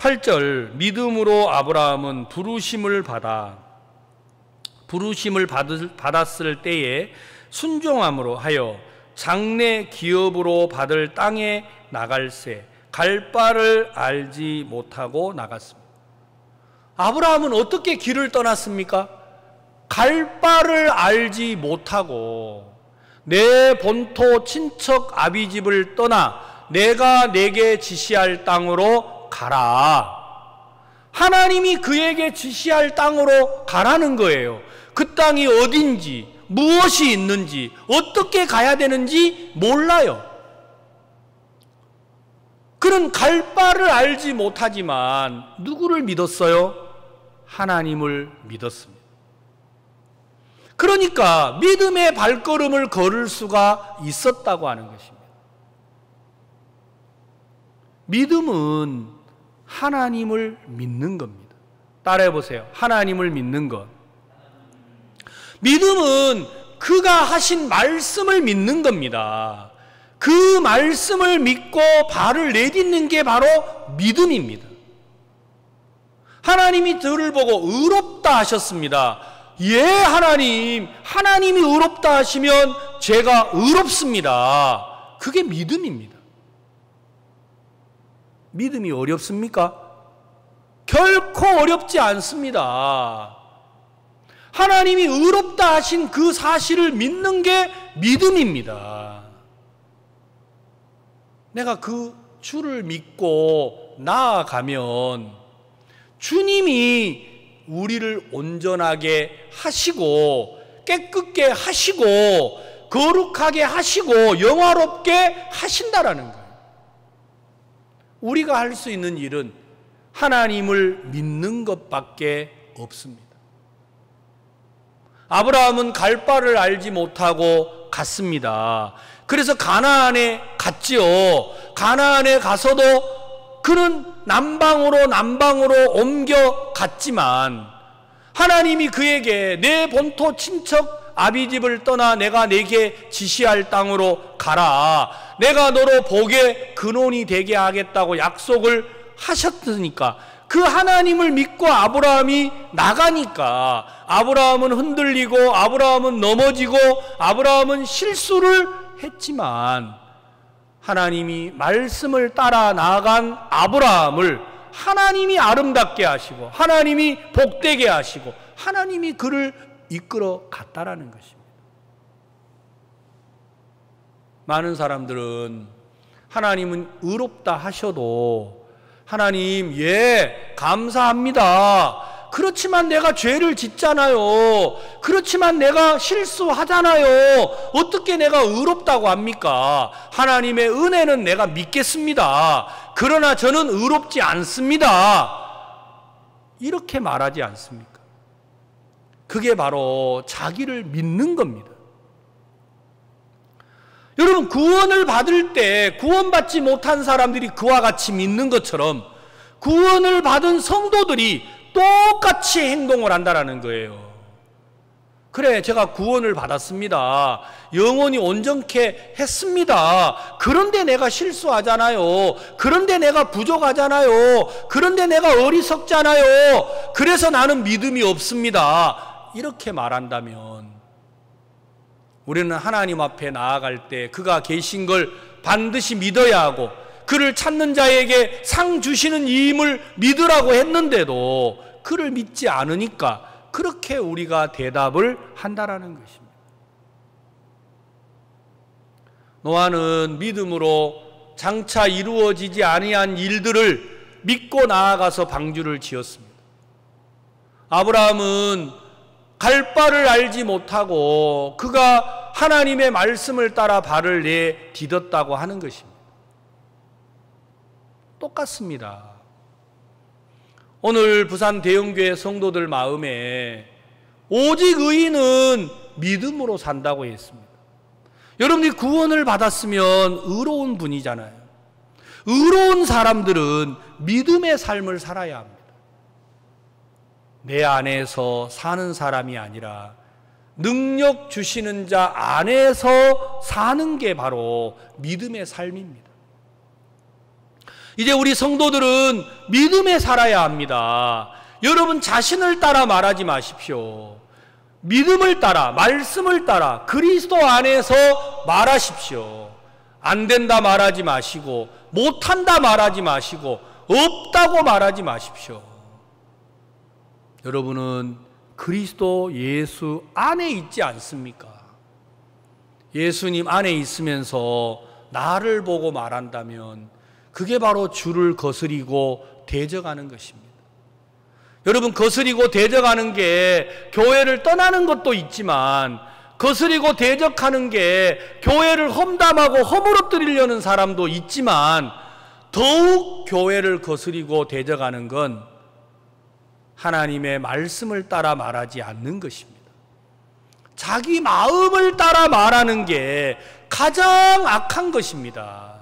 8절 믿음으로 아브라함은 부르심을 받았을 때에 순종함으로 하여 장래 기업으로 받을 땅에 나갈새 갈 바를 알지 못하고 나갔습니다. 아브라함은 어떻게 길을 떠났습니까? 갈 바를 알지 못하고 내 본토 친척 아비집을 떠나 내가 내게 지시할 땅으로 가라. 하나님이 그에게 지시할 땅으로 가라는 거예요. 그 땅이 어딘지, 무엇이 있는지, 어떻게 가야 되는지 몰라요. 그는 갈 바를 알지 못하지만 누구를 믿었어요? 하나님을 믿었습니다. 그러니까 믿음의 발걸음을 걸을 수가 있었다고 하는 것입니다. 믿음은 하나님을 믿는 겁니다. 따라해 보세요. 하나님을 믿는 것. 믿음은 그가 하신 말씀을 믿는 겁니다. 그 말씀을 믿고 발을 내딛는 게 바로 믿음입니다. 하나님이 저를 보고 의롭다 하셨습니다. 예, 하나님이 의롭다 하시면 제가 의롭습니다. 그게 믿음입니다. 믿음이 어렵습니까? 결코 어렵지 않습니다. 하나님이 의롭다 하신 그 사실을 믿는 게 믿음입니다. 내가 그 주를 믿고 나아가면 주님이 우리를 온전하게 하시고 깨끗게 하시고 거룩하게 하시고 영화롭게 하신다라는 거예요. 우리가 할 수 있는 일은 하나님을 믿는 것밖에 없습니다. 아브라함은 갈 바를 알지 못하고 갔습니다. 그래서 가나안에 갔지요. 가나안에 가서도 그는 남방으로 옮겨갔지만 하나님이 그에게 내 본토 친척 아비집을 떠나 내가 내게 지시할 땅으로 가라. 내가 너로 복의 근원이 되게 하겠다고 약속을 하셨으니까 그 하나님을 믿고 아브라함이 나가니까 아브라함은 흔들리고 아브라함은 넘어지고 아브라함은 실수를 했지만 하나님이 말씀을 따라 나아간 아브라함을 하나님이 아름답게 하시고 하나님이 복되게 하시고 하나님이 그를 이끌어 갔다라는 것입니다. 많은 사람들은 하나님은 의롭다 하셔도 하나님, 예, 감사합니다. 그렇지만 내가 죄를 짓잖아요. 그렇지만 내가 실수하잖아요. 어떻게 내가 의롭다고 합니까? 하나님의 은혜는 내가 믿겠습니다. 그러나 저는 의롭지 않습니다. 이렇게 말하지 않습니까? 그게 바로 자기를 믿는 겁니다. 여러분, 구원을 받을 때 구원받지 못한 사람들이 그와 같이 믿는 것처럼 구원을 받은 성도들이 똑같이 행동을 한다는 거예요. 그래, 제가 구원을 받았습니다. 영혼이 온전케 했습니다. 그런데 내가 실수하잖아요. 그런데 내가 부족하잖아요. 그런데 내가 어리석잖아요. 그래서 나는 믿음이 없습니다. 이렇게 말한다면 우리는 하나님 앞에 나아갈 때 그가 계신 걸 반드시 믿어야 하고 그를 찾는 자에게 상 주시는 이임을 믿으라고 했는데도 그를 믿지 않으니까 그렇게 우리가 대답을 한다라는 것입니다. 노아는 믿음으로 장차 이루어지지 아니한 일들을 믿고 나아가서 방주를 지었습니다. 아브라함은 갈 바를 알지 못하고 그가 하나님의 말씀을 따라 발을 내딛었다고 하는 것입니다. 똑같습니다. 오늘 부산 대형교회 성도들 마음에 오직 의인은 믿음으로 산다고 했습니다. 여러분들이 구원을 받았으면 의로운 분이잖아요. 의로운 사람들은 믿음의 삶을 살아야 합니다. 내 안에서 사는 사람이 아니라 능력 주시는 자 안에서 사는 게 바로 믿음의 삶입니다. 이제 우리 성도들은 믿음에 살아야 합니다. 여러분 자신을 따라 말하지 마십시오. 믿음을 따라, 말씀을 따라 그리스도 안에서 말하십시오. 안 된다 말하지 마시고, 못한다 말하지 마시고, 없다고 말하지 마십시오. 여러분은 그리스도 예수 안에 있지 않습니까? 예수님 안에 있으면서 나를 보고 말한다면 그게 바로 주를 거스리고 대적하는 것입니다. 여러분, 거스리고 대적하는 게 교회를 떠나는 것도 있지만, 거스리고 대적하는 게 교회를 험담하고 허물어뜨리려는 사람도 있지만, 더욱 교회를 거스리고 대적하는 건 하나님의 말씀을 따라 말하지 않는 것입니다. 자기 마음을 따라 말하는 게 가장 악한 것입니다.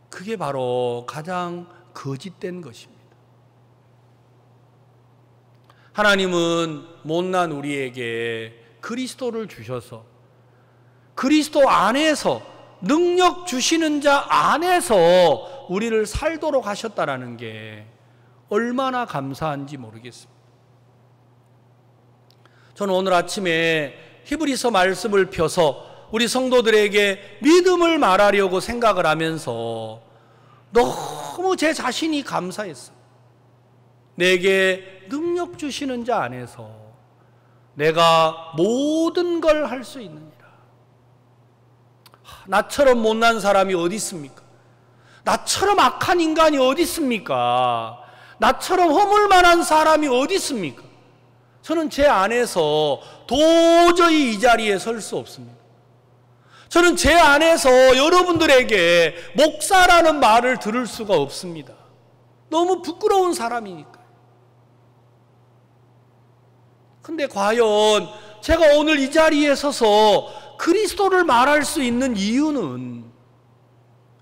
그게 바로 가장 거짓된 것입니다. 하나님은 못난 우리에게 그리스도를 주셔서 그리스도 안에서 능력 주시는 자 안에서 우리를 살도록 하셨다라는 게 얼마나 감사한지 모르겠습니다. 저는 오늘 아침에 히브리서 말씀을 펴서 우리 성도들에게 믿음을 말하려고 생각을 하면서 너무 제 자신이 감사했어요. 내게 능력 주시는 자 안에서 내가 모든 걸 할 수 있느니라. 나처럼 못난 사람이 어디 있습니까? 나처럼 악한 인간이 어디 있습니까? 나처럼 허물만한 사람이 어디 있습니까? 저는 제 안에서 도저히 이 자리에 설 수 없습니다. 저는 제 안에서 여러분들에게 목사라는 말을 들을 수가 없습니다. 너무 부끄러운 사람이니까요. 근데 과연 제가 오늘 이 자리에 서서 그리스도를 말할 수 있는 이유는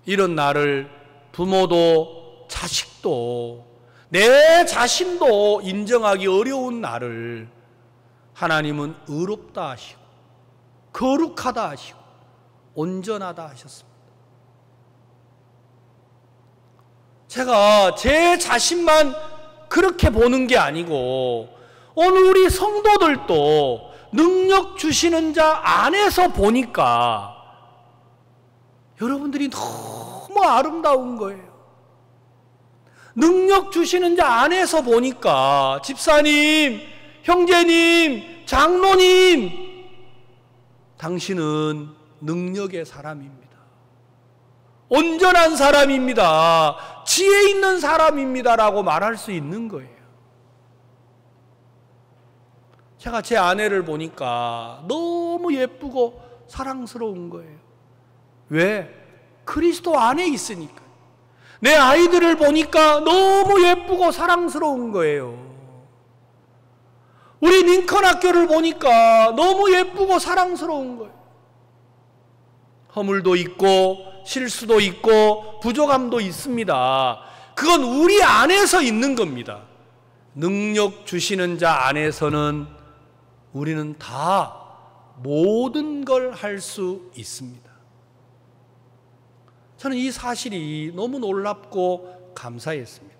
이런 나를 부모도 자식도 내 자신도 인정하기 어려운 나를 하나님은 의롭다 하시고 거룩하다 하시고 온전하다 하셨습니다. 제가 제 자신만 그렇게 보는 게 아니고 오늘 우리 성도들도 능력 주시는 자 안에서 보니까 여러분들이 너무 아름다운 거예요. 능력 주시는 자 안에서 보니까 집사님, 형제님, 장로님, 당신은 능력의 사람입니다. 온전한 사람입니다. 지혜 있는 사람입니다라고 말할 수 있는 거예요. 제가 제 아내를 보니까 너무 예쁘고 사랑스러운 거예요. 왜? 그리스도 안에 있으니까. 내 아이들을 보니까 너무 예쁘고 사랑스러운 거예요. 우리 링컨 학교를 보니까 너무 예쁘고 사랑스러운 거예요. 허물도 있고 실수도 있고 부족함도 있습니다. 그건 우리 안에서 있는 겁니다. 능력 주시는 자 안에서는 우리는 다 모든 걸 할 수 있습니다. 저는 이 사실이 너무 놀랍고 감사했습니다.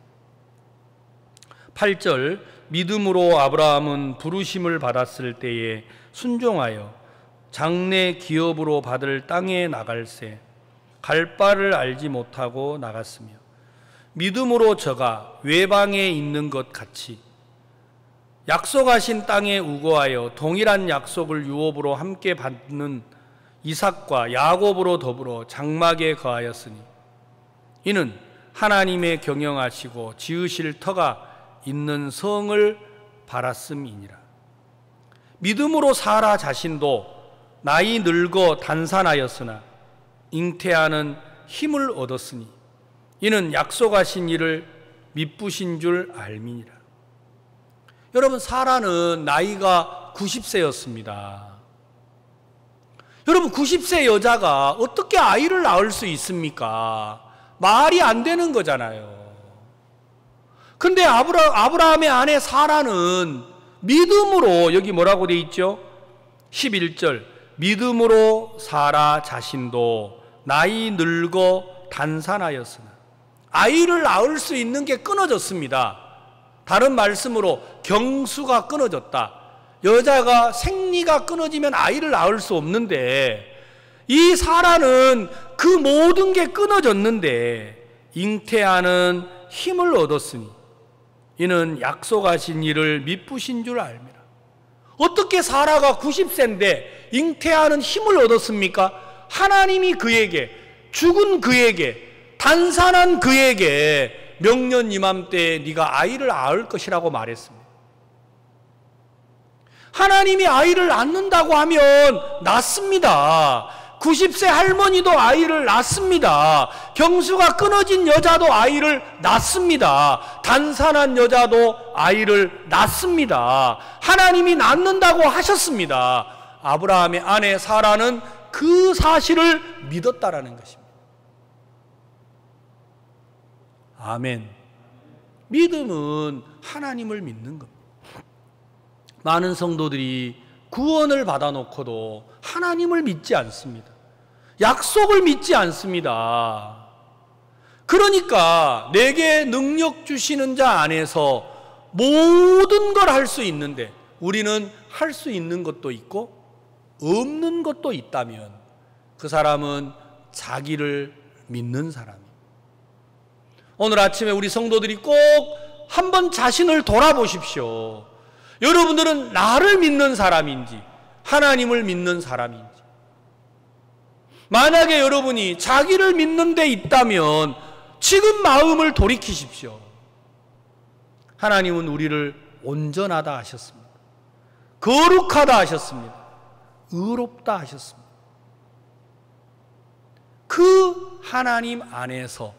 8절, 믿음으로 아브라함은 부르심을 받았을 때에 순종하여 장래 기업으로 받을 땅에 나갈새 갈 바를 알지 못하고 나갔으며 믿음으로 저가 외방에 있는 것 같이 약속하신 땅에 우거하여 동일한 약속을 유업으로 함께 받는 이삭과 야곱으로 더불어 장막에 거하였으니 이는 하나님의 경영하시고 지으실 터가 있는 성을 바랐음이니라. 믿음으로 사라 자신도 나이 늙어 단산하였으나 잉태하는 힘을 얻었으니 이는 약속하신 일을 미쁘신 줄 알미니라. 여러분, 사라는 나이가 90세였습니다. 여러분, 90세 여자가 어떻게 아이를 낳을 수 있습니까? 말이 안 되는 거잖아요. 근데 아브라함의 아내 사라는 믿음으로, 여기 뭐라고 돼 있죠? 11절, 믿음으로 사라 자신도 나이 늙어 단산하였으나 아이를 낳을 수 있는 게 끊어졌습니다. 다른 말씀으로 경수가 끊어졌다. 여자가 생리가 끊어지면 아이를 낳을 수 없는데 이 사라는 그 모든 게 끊어졌는데 잉태하는 힘을 얻었으니 이는 약속하신 이를 미쁘신 줄 알미라. 어떻게 사라가 90세인데 잉태하는 힘을 얻었습니까? 하나님이 그에게, 죽은 그에게, 단산한 그에게 명년 이맘때에 네가 아이를 낳을 것이라고 말했습니다. 하나님이 아이를 낳는다고 하면 낳습니다. 90세 할머니도 아이를 낳습니다. 경수가 끊어진 여자도 아이를 낳습니다. 단산한 여자도 아이를 낳습니다. 하나님이 낳는다고 하셨습니다. 아브라함의 아내 사라는 그 사실을 믿었다라는 것입니다. 아멘. 믿음은 하나님을 믿는 겁니다. 많은 성도들이 구원을 받아놓고도 하나님을 믿지 않습니다. 약속을 믿지 않습니다. 그러니까 내게 능력 주시는 자 안에서 모든 걸 할 수 있는데 우리는 할 수 있는 것도 있고 없는 것도 있다면 그 사람은 자기를 믿는 사람이에요. 오늘 아침에 우리 성도들이 꼭 한번 자신을 돌아보십시오. 여러분들은 나를 믿는 사람인지 하나님을 믿는 사람인지. 만약에 여러분이 자기를 믿는 데 있다면 지금 마음을 돌이키십시오. 하나님은 우리를 온전하다 하셨습니다. 거룩하다 하셨습니다. 의롭다 하셨습니다. 그 하나님 안에서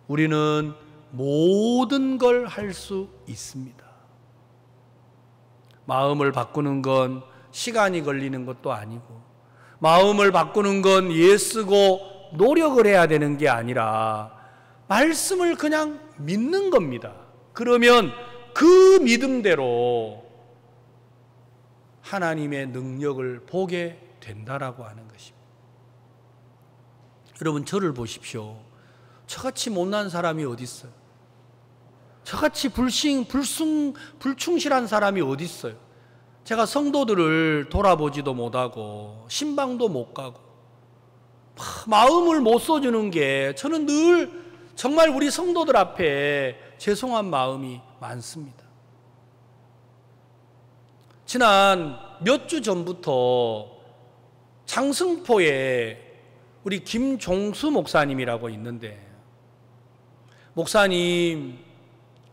우리는 모든 걸 할 수 있습니다. 마음을 바꾸는 건 시간이 걸리는 것도 아니고 마음을 바꾸는 건 애쓰고 노력을 해야 되는 게 아니라 말씀을 그냥 믿는 겁니다. 그러면 그 믿음대로 하나님의 능력을 보게 된다라고 하는 것입니다. 여러분 저를 보십시오. 저같이 못난 사람이 어디 있어요? 저같이 불충실한 사람이 어디 있어요? 제가 성도들을 돌아보지도 못하고 신방도 못 가고 마음을 못 써주는 게 저는 늘 정말 우리 성도들 앞에 죄송한 마음이 많습니다. 지난 몇 주 전부터 장승포에 우리 김종수 목사님이라고 있는데, 목사님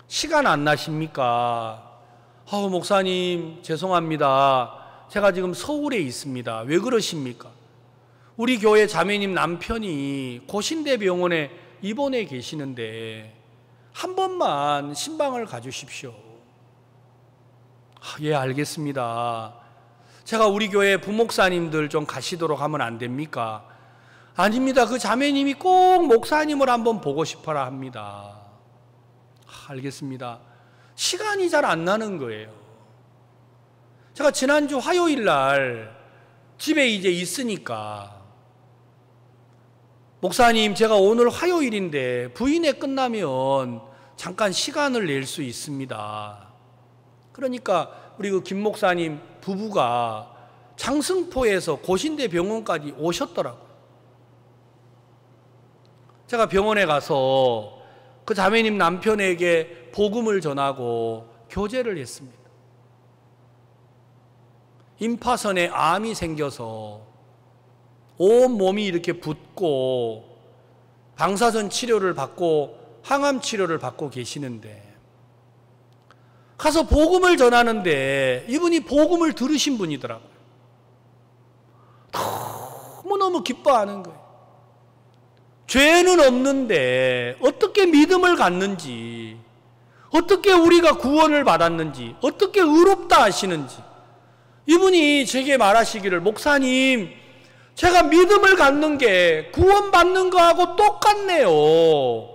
시간 안 나십니까? 목사님 죄송합니다. 제가 지금 서울에 있습니다. 왜 그러십니까? 우리 교회 자매님 남편이 고신대병원에 입원해 계시는데 한 번만 신방을 가주십시오. 예, 알겠습니다. 제가 우리 교회 부목사님들 좀 가시도록 하면 안 됩니까? 아닙니다. 그 자매님이 꼭 목사님을 한번 보고 싶어라 합니다. 알겠습니다. 시간이 잘 안 나는 거예요. 제가 지난주 화요일 날 집에 이제 있으니까, 목사님 제가 오늘 화요일인데 부인회 끝나면 잠깐 시간을 낼 수 있습니다. 그러니까 우리 그 김 목사님 부부가 장승포에서 고신대 병원까지 오셨더라고요. 제가 병원에 가서 그 자매님 남편에게 복음을 전하고 교제를 했습니다. 임파선에 암이 생겨서 온 몸이 이렇게 붓고 방사선 치료를 받고 항암 치료를 받고 계시는데, 가서 복음을 전하는데 이분이 복음을 들으신 분이더라고요. 너무너무 기뻐하는 거예요. 죄는 없는데 어떻게 믿음을 갖는지, 어떻게 우리가 구원을 받았는지, 어떻게 의롭다 하시는지, 이분이 제게 말하시기를, 목사님 제가 믿음을 갖는 게 구원받는 거하고 똑같네요.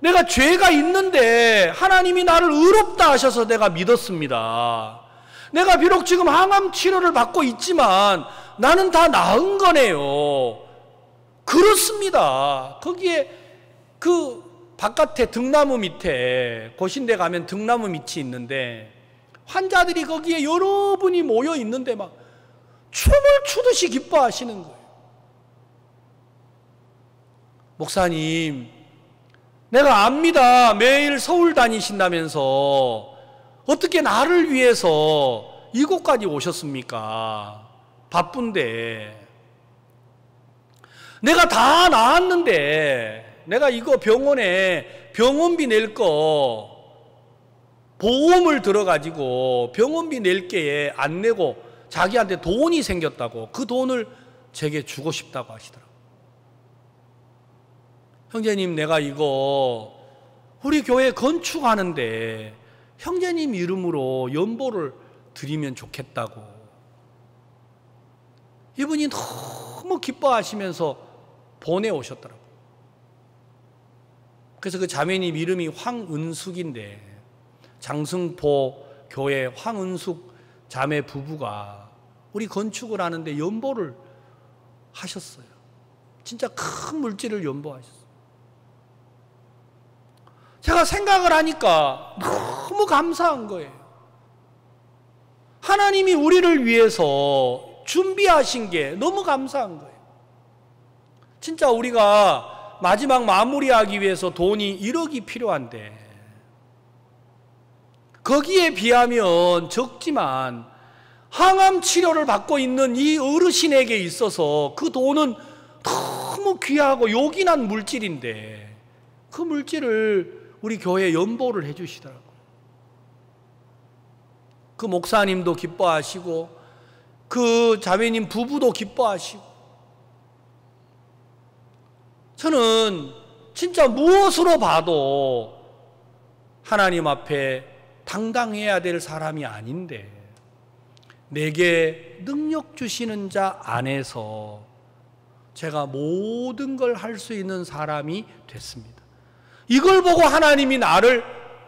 내가 죄가 있는데 하나님이 나를 의롭다 하셔서 내가 믿었습니다. 내가 비록 지금 항암 치료를 받고 있지만 나는 다 나은 거네요. 그렇습니다. 거기에 그 바깥에 등나무 밑에 고신대 가면 등나무 밑이 있는데 환자들이 거기에 여러분이 모여 있는데 막 춤을 추듯이 기뻐하시는 거예요. 목사님, 내가 압니다. 매일 서울 다니신다면서 어떻게 나를 위해서 이곳까지 오셨습니까? 바쁜데. 내가 다 나았는데 내가 이거 병원에 병원비 낼 거 보험을 들어가지고 병원비 낼 게 안 내고 자기한테 돈이 생겼다고 그 돈을 제게 주고 싶다고 하시더라고요. 형제님, 내가 이거 우리 교회 건축하는데 형제님 이름으로 연보를 드리면 좋겠다고. 이분이 너무 기뻐하시면서 보내오셨더라고요. 그래서 그 자매님 이름이 황은숙인데 장승포 교회 황은숙 자매 부부가 우리 건축을 하는데 연보를 하셨어요. 진짜 큰 물질을 연보하셨어요. 제가 생각을 하니까 너무 감사한 거예요. 하나님이 우리를 위해서 준비하신 게 너무 감사한 거예요. 진짜 우리가 마지막 마무리하기 위해서 돈이 1억이 필요한데 거기에 비하면 적지만 항암 치료를 받고 있는 이 어르신에게 있어서 그 돈은 너무 귀하고 요긴한 물질인데 그 물질을 우리 교회에 연보를 해주시더라고요. 그 목사님도 기뻐하시고 그 자매님 부부도 기뻐하시고 저는 진짜 무엇으로 봐도 하나님 앞에 당당해야 될 사람이 아닌데 내게 능력 주시는 자 안에서 제가 모든 걸 할 수 있는 사람이 됐습니다. 이걸 보고 하나님이 나를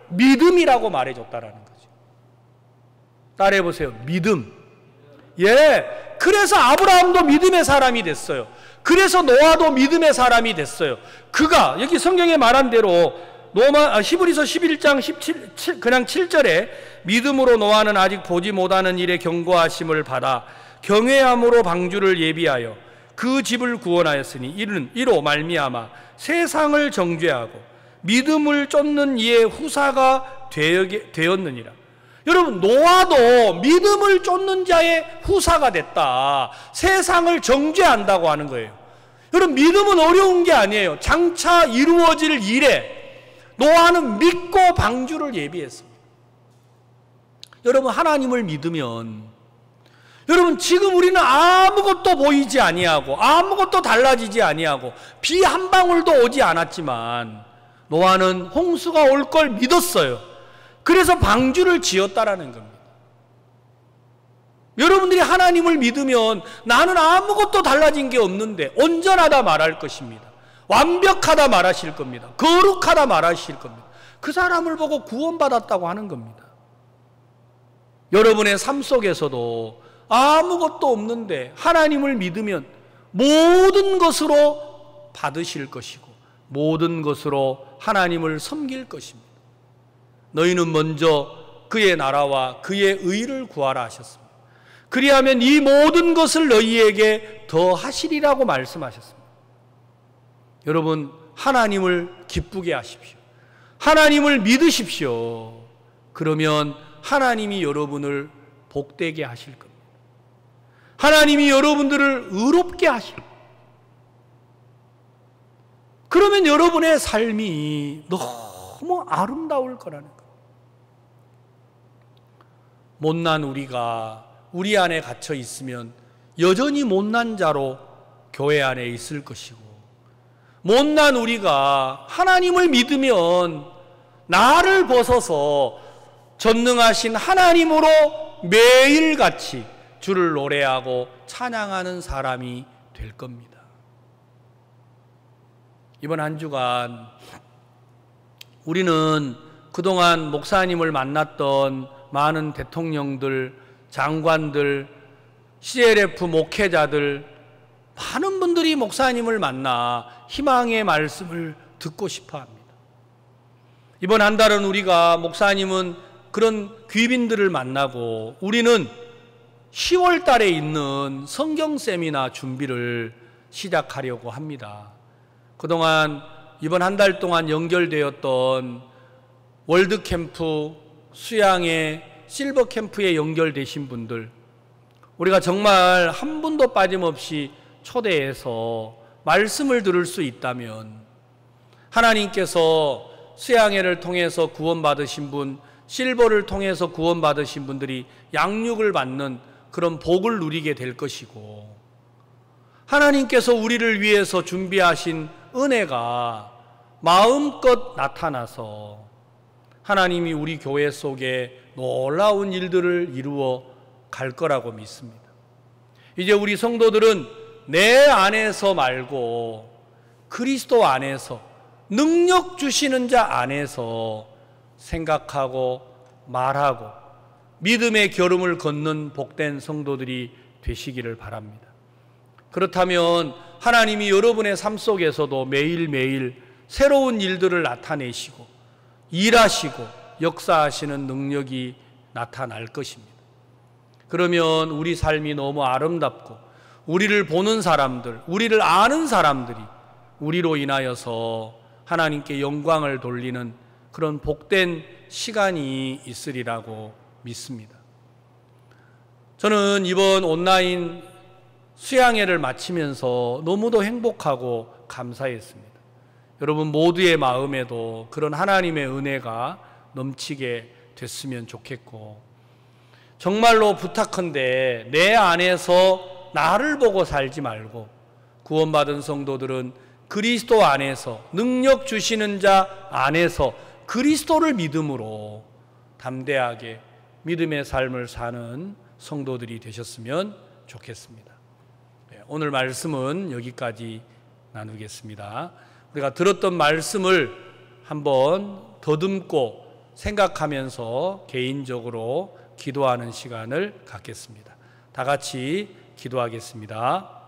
믿음이라고 말해줬다라는 거죠. 따라해보세요. 믿음. 예. 그래서 아브라함도 믿음의 사람이 됐어요. 그래서 노아도 믿음의 사람이 됐어요. 그가 여기 성경에 말한 대로 히브리서 11장 7절에 믿음으로 노아는 아직 보지 못하는 일에 경고하심을 받아 경외함으로 방주를 예비하여 그 집을 구원하였으니 이로 말미암아 세상을 정죄하고 믿음을 쫓는 이의 후사가 되었느니라. 여러분, 노아도 믿음을 쫓는 자의 후사가 됐다. 세상을 정죄한다고 하는 거예요. 여러분, 믿음은 어려운 게 아니에요. 장차 이루어질 일에 노아는 믿고 방주를 예비했습니다. 여러분, 하나님을 믿으면 여러분, 지금 우리는 아무것도 보이지 아니하고 아무것도 달라지지 아니하고 비 한 방울도 오지 않았지만 노아는 홍수가 올 걸 믿었어요. 그래서 방주를 지었다라는 겁니다. 여러분들이 하나님을 믿으면 나는 아무것도 달라진 게 없는데 온전하다 말할 것입니다. 완벽하다 말하실 겁니다. 거룩하다 말하실 겁니다. 그 사람을 보고 구원받았다고 하는 겁니다. 여러분의 삶 속에서도 아무것도 없는데 하나님을 믿으면 모든 것으로 받으실 것이고 모든 것으로 하나님을 섬길 것입니다. 너희는 먼저 그의 나라와 그의 의를 구하라 하셨습니다. 그리하면 이 모든 것을 너희에게 더 하시리라고 말씀하셨습니다. 여러분, 하나님을 기쁘게 하십시오. 하나님을 믿으십시오. 그러면 하나님이 여러분을 복되게 하실 겁니다. 하나님이 여러분들을 의롭게 하실 겁니다. 그러면 여러분의 삶이 너무 아름다울 거라는 거예요. 못난 우리가 우리 안에 갇혀 있으면 여전히 못난 자로 교회 안에 있을 것이고, 못난 우리가 하나님을 믿으면 나를 벗어서 전능하신 하나님으로 매일같이 주를 노래하고 찬양하는 사람이 될 겁니다. 이번 한 주간 우리는 그동안 목사님을 만났던 많은 대통령들, 장관들, CLF 목회자들, 많은 분들이 목사님을 만나 희망의 말씀을 듣고 싶어 합니다. 이번 한 달은 우리가 목사님은 그런 귀빈들을 만나고 우리는 10월 달에 있는 성경 세미나 준비를 시작하려고 합니다. 그동안 이번 한 달 동안 연결되었던 월드캠프, 수양의 실버 캠프에 연결되신 분들, 우리가 정말 한 분도 빠짐없이 초대해서 말씀을 들을 수 있다면 하나님께서 수양회를 통해서 구원받으신 분, 실버를 통해서 구원받으신 분들이 양육을 받는 그런 복을 누리게 될 것이고, 하나님께서 우리를 위해서 준비하신 은혜가 마음껏 나타나서 하나님이 우리 교회 속에 놀라운 일들을 이루어 갈 거라고 믿습니다. 이제 우리 성도들은 내 안에서 말고 그리스도 안에서, 능력 주시는 자 안에서 생각하고 말하고 믿음의 걸음을 걷는 복된 성도들이 되시기를 바랍니다. 그렇다면 하나님이 여러분의 삶 속에서도 매일매일 새로운 일들을 나타내시고 일하시고 역사하시는 능력이 나타날 것입니다. 그러면 우리 삶이 너무 아름답고 우리를 보는 사람들, 우리를 아는 사람들이 우리로 인하여서 하나님께 영광을 돌리는 그런 복된 시간이 있으리라고 믿습니다. 저는 이번 온라인 수양회를 마치면서 너무도 행복하고 감사했습니다. 여러분 모두의 마음에도 그런 하나님의 은혜가 넘치게 됐으면 좋겠고, 정말로 부탁한데 내 안에서 나를 보고 살지 말고 구원받은 성도들은 그리스도 안에서, 능력 주시는 자 안에서 그리스도를 믿음으로 담대하게 믿음의 삶을 사는 성도들이 되셨으면 좋겠습니다. 오늘 말씀은 여기까지 나누겠습니다. 우리가 들었던 말씀을 한번 더듬고 생각하면서 개인적으로 기도하는 시간을 갖겠습니다. 다 같이 기도하겠습니다.